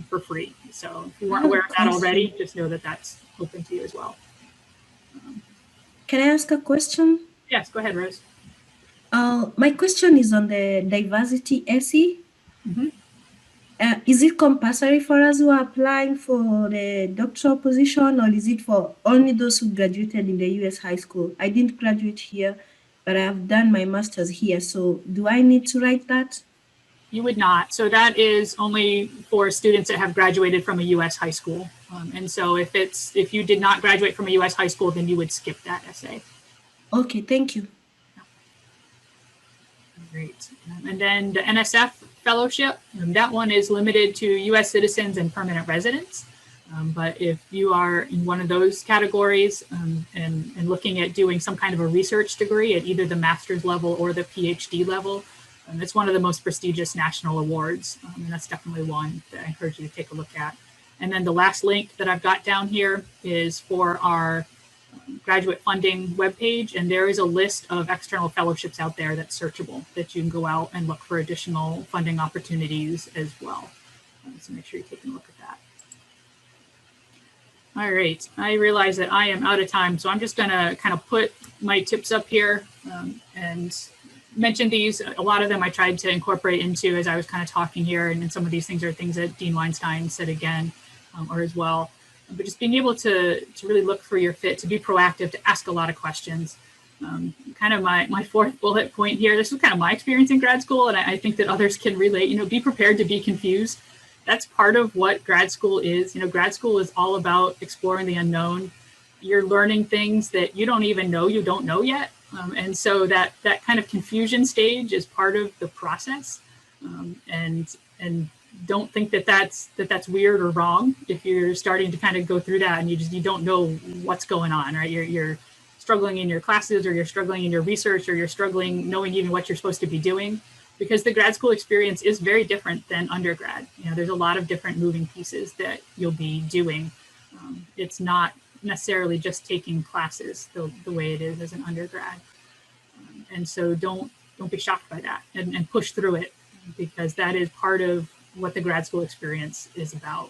for free. So if you weren't aware of that already, just know that that's open to you as well.
Can I ask a question?
Yes, go ahead, Rose.
My question is on the diversity essay.
Mm-hmm.
Is it compulsory for us who are applying for the doctoral position, or is it for only those who graduated in the US high school? I didn't graduate here, but I've done my master's here. So do I need to write that?
You would not. So that is only for students that have graduated from a U.S. high school. And so if you did not graduate from a U.S. high school, then you would skip that essay.
Okay, thank you.
Great. And then the NSF fellowship, that one is limited to U.S. citizens and permanent residents. But if you are in one of those categories and looking at doing some kind of a research degree at either the master's level or the PhD level, it's one of the most prestigious national awards. And that's definitely one that I encourage you to take a look at. And then the last link that I've got down here is for our graduate funding webpage. And there is a list of external fellowships out there that's searchable that you can go out and look for additional funding opportunities as well. So make sure you're taking a look at that. All right, I realize that I am out of time, so I'm just gonna kind of put my tips up here and mention these. A lot of them I tried to incorporate into as I was kind of talking here, and some of these things are things that Dean Weinstein said again or as well. But just being able to really look for your fit, to be proactive, to ask a lot of questions. Kind of my fourth bullet point here, this was kind of my experience in grad school, and I think that others can relate, be prepared to be confused. That's part of what grad school is. Grad school is all about exploring the unknown. You're learning things that you don't even know you don't know yet. And so that kind of confusion stage is part of the process. And don't think that's weird or wrong if you're starting to kind of go through that and you don't know what's going on, right? You're struggling in your classes, or you're struggling in your research, or you're struggling knowing even what you're supposed to be doing, because the grad school experience is very different than undergrad. There's a lot of different moving pieces that you'll be doing. It's not necessarily just taking classes the way it is as an undergrad. And so don't be shocked by that and push through it, because that is part of what the grad school experience is about.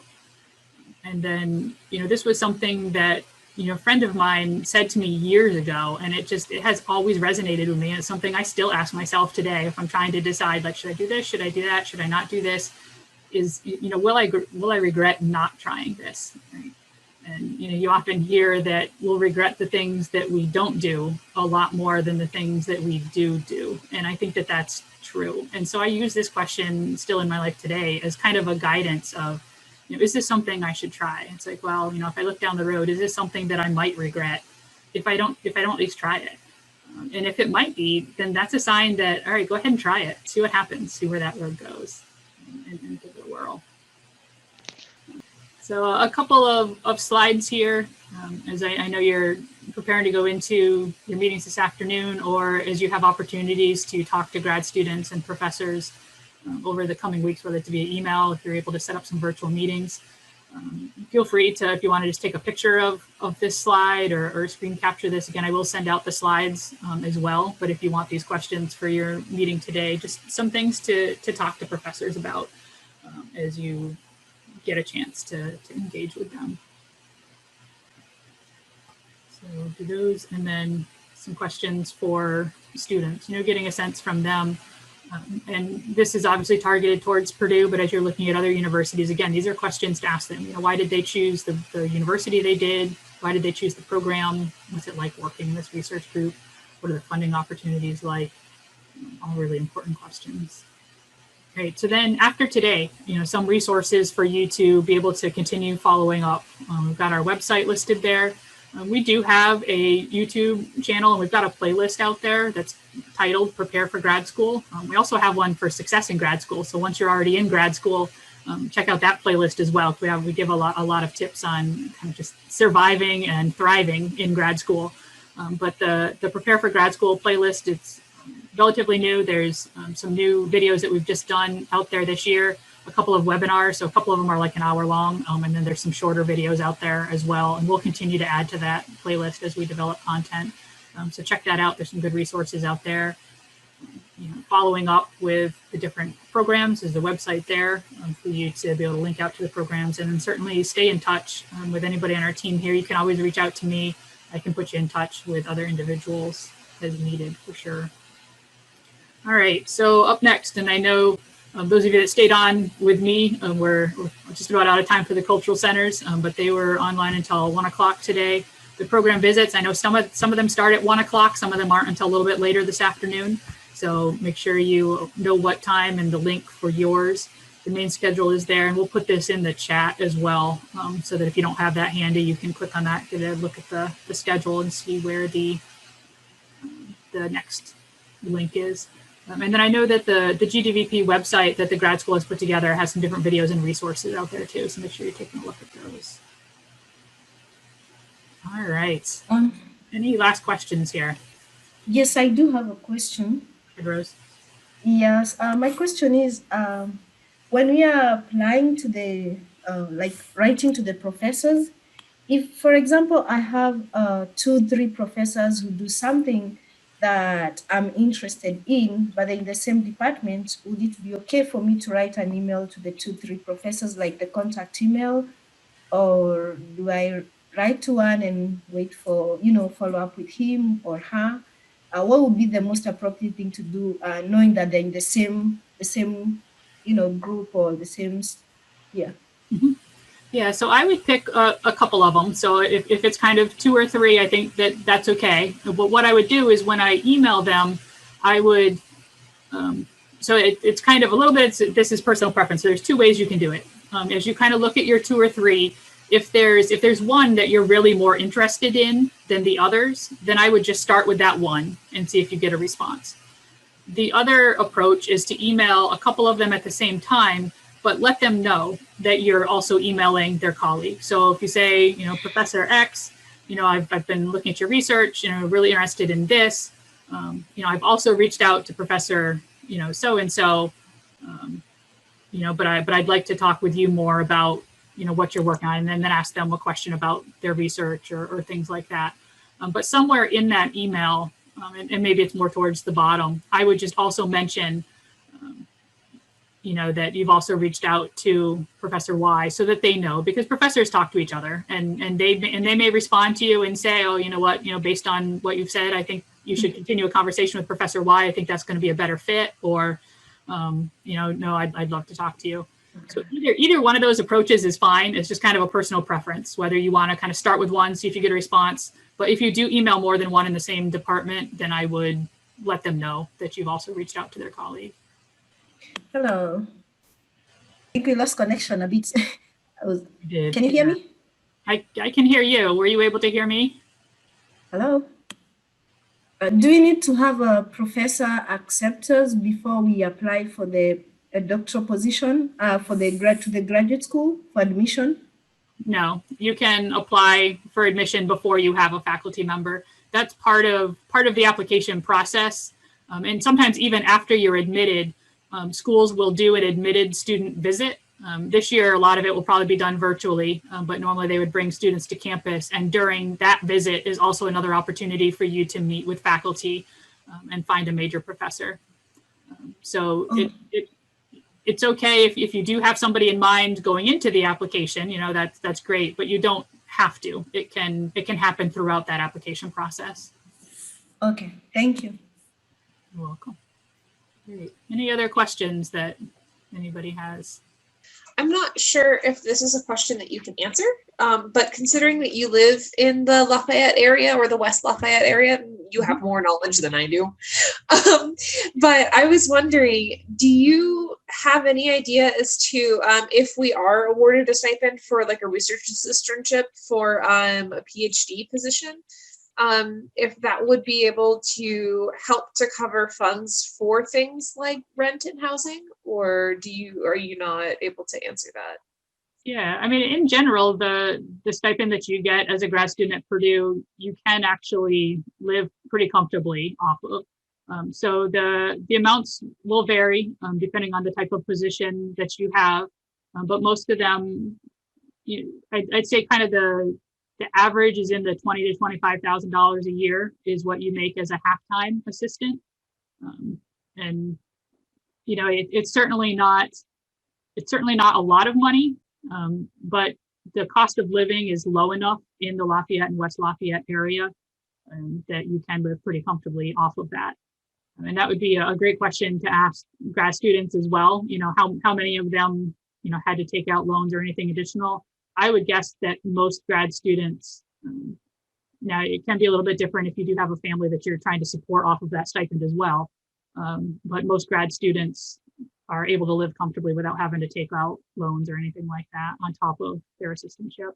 And then, this was something that, a friend of mine said to me years ago, and it has always resonated with me. And it's something I still ask myself today if I'm trying to decide, like, should I do this? Should I do that? Should I not do this? Is, will I regret not trying this? Right? And, you often hear that we'll regret the things that we don't do a lot more than the things that we do. And I think that that's true. And so I use this question still in my life today as kind of a guidance of, is this something I should try? It's like, well, if I look down the road, is this something that I might regret if I don't at least try it? And if it might be, then that's a sign that, all right, go ahead and try it. See what happens. See where that road goes, and give it a whirl. So a couple of slides here, as I know you're preparing to go into your meetings this afternoon, or as you have opportunities to talk to grad students and professors over the coming weeks, whether it's via email, if you're able to set up some virtual meetings. Feel free to, if you want to just take a picture of this slide or screen capture this. Again, I will send out the slides as well, but if you want these questions for your meeting today, just some things to talk to professors about as you get a chance to engage with them. So do those, and then some questions for students, getting a sense from them. And this is obviously targeted towards Purdue, but as you're looking at other universities, again, these are questions to ask them. Why did they choose the university they did? Why did they choose the program? What's it like working in this research group? What are the funding opportunities like? All really important questions. Okay, so then after today, some resources for you to be able to continue following up. We've got our website listed there. We do have a YouTube channel, and we've got a playlist out there that's titled Prepare for Grad School. We also have one for Success in Grad School. So once you're already in grad school, check out that playlist as well. We give a lot of tips on kind of just surviving and thriving in grad school. But the Prepare for Grad School playlist, it's relatively new. There's some new videos that we've just done out there this year. A couple of webinars, so a couple of them are like an hour long, and then there's some shorter videos out there as well, and we'll continue to add to that playlist as we develop content. So check that out. There's some good resources out there. Following up with the different programs, there's a website there for you to be able to link out to the programs, and then certainly stay in touch with anybody on our team here. You can always reach out to me. I can put you in touch with other individuals as needed for sure. All right, so up next, and I know those of you that stayed on with me, we're just about out of time for the cultural centers, but they were online until 1 o'clock today. the program visits. I know some of them start at 1 o'clock, some of them aren't until a little bit later this afternoon. So make sure you know what time and the link for yours. The main schedule is there, and we'll put this in the chat as well, so that if you don't have that handy, you can click on that, get a look at the schedule and see where the next link is. And then I know that the GDVP website that the grad school has put together has some different videos and resources out there too, so make sure you're taking a look at those. All right. Any last questions here?
Yes, I do have a question.
Rose?
Yes, my question is, when we are applying to the, like writing to the professors, if, for example, I have 2-3 professors who do something that I'm interested in, but they're in the same department, would it be okay for me to write an email to the 2-3 professors, like the contact email, or do I write to one and wait for, follow up with him or her? What would be the most appropriate thing to do, knowing that they're in the same, group or the same, yeah.
Mm-hmm. Yeah, so I would pick a couple of them. So if it's kind of 2 or 3, I think that's okay. But what I would do is when I email them, I would, so it's kind of a little bit, this is personal preference. There's 2 ways you can do it. As you kind of look at your 2 or 3, if there's one that you're really more interested in than the others, then I would just start with that one and see if you get a response. The other approach is to email a couple of them at the same time, but let them know that you're also emailing their colleague. So if you say, Professor X, I've been looking at your research, really interested in this. I've also reached out to Professor, so-and-so, but I'd like to talk with you more about, what you're working on, and then ask them a question about their research or things like that. But somewhere in that email, and maybe it's more towards the bottom, I would just also mention, that you've also reached out to Professor Y, so that they know, because professors talk to each other, and they may respond to you and say, oh, you know what, based on what you've said, I think you should continue a conversation with Professor Y. I think that's going to be a better fit, or, no, I'd love to talk to you. So either one of those approaches is fine. It's just kind of a personal preference, whether you want to kind of start with one, see if you get a response. But if you do email more than one in the same department, then I would let them know that you've also reached out to their colleague.
Hello. I think we lost connection a bit. Can you hear me?
I can hear you. Were you able to hear me?
Hello. Do we need to have a professor accept us before we apply for the doctoral position to the graduate school for admission?
No, you can apply for admission before you have a faculty member. That's part of the application process. And sometimes even after you're admitted, schools will do an admitted student visit. This year, a lot of it will probably be done virtually, but normally they would bring students to campus. And during that visit is also another opportunity for you to meet with faculty and find a major professor. It's okay if you do have somebody in mind going into the application, that's great, but you don't have to. It can happen throughout that application process.
Okay, thank you.
You're welcome. Great. Any other questions that anybody has?
I'm not sure if this is a question that you can answer, but considering that you live in the Lafayette area or the West Lafayette area, you have more knowledge than I do. But I was wondering, do you have any idea as to if we are awarded a stipend for like a research assistantship for a PhD position, if that would be able to help to cover funds for things like rent and housing, or are you not able to answer that?
Yeah, I mean, in general, the stipend that you get as a grad student at Purdue, you can actually live pretty comfortably off of. So the amounts will vary depending on the type of position that you have, but most of them, I'd say kind of the average is in the $20,000 to $25,000 a year is what you make as a half-time assistant, and it's certainly not a lot of money. But the cost of living is low enough in the Lafayette and West Lafayette area that you can live pretty comfortably off of that. And that would be a great question to ask grad students as well. How many of them, had to take out loans or anything additional. I would guess that most grad students Now, it can be a little bit different if you do have a family that you're trying to support off of that stipend as well. But most grad students are able to live comfortably without having to take out loans or anything like that on top of their assistantship.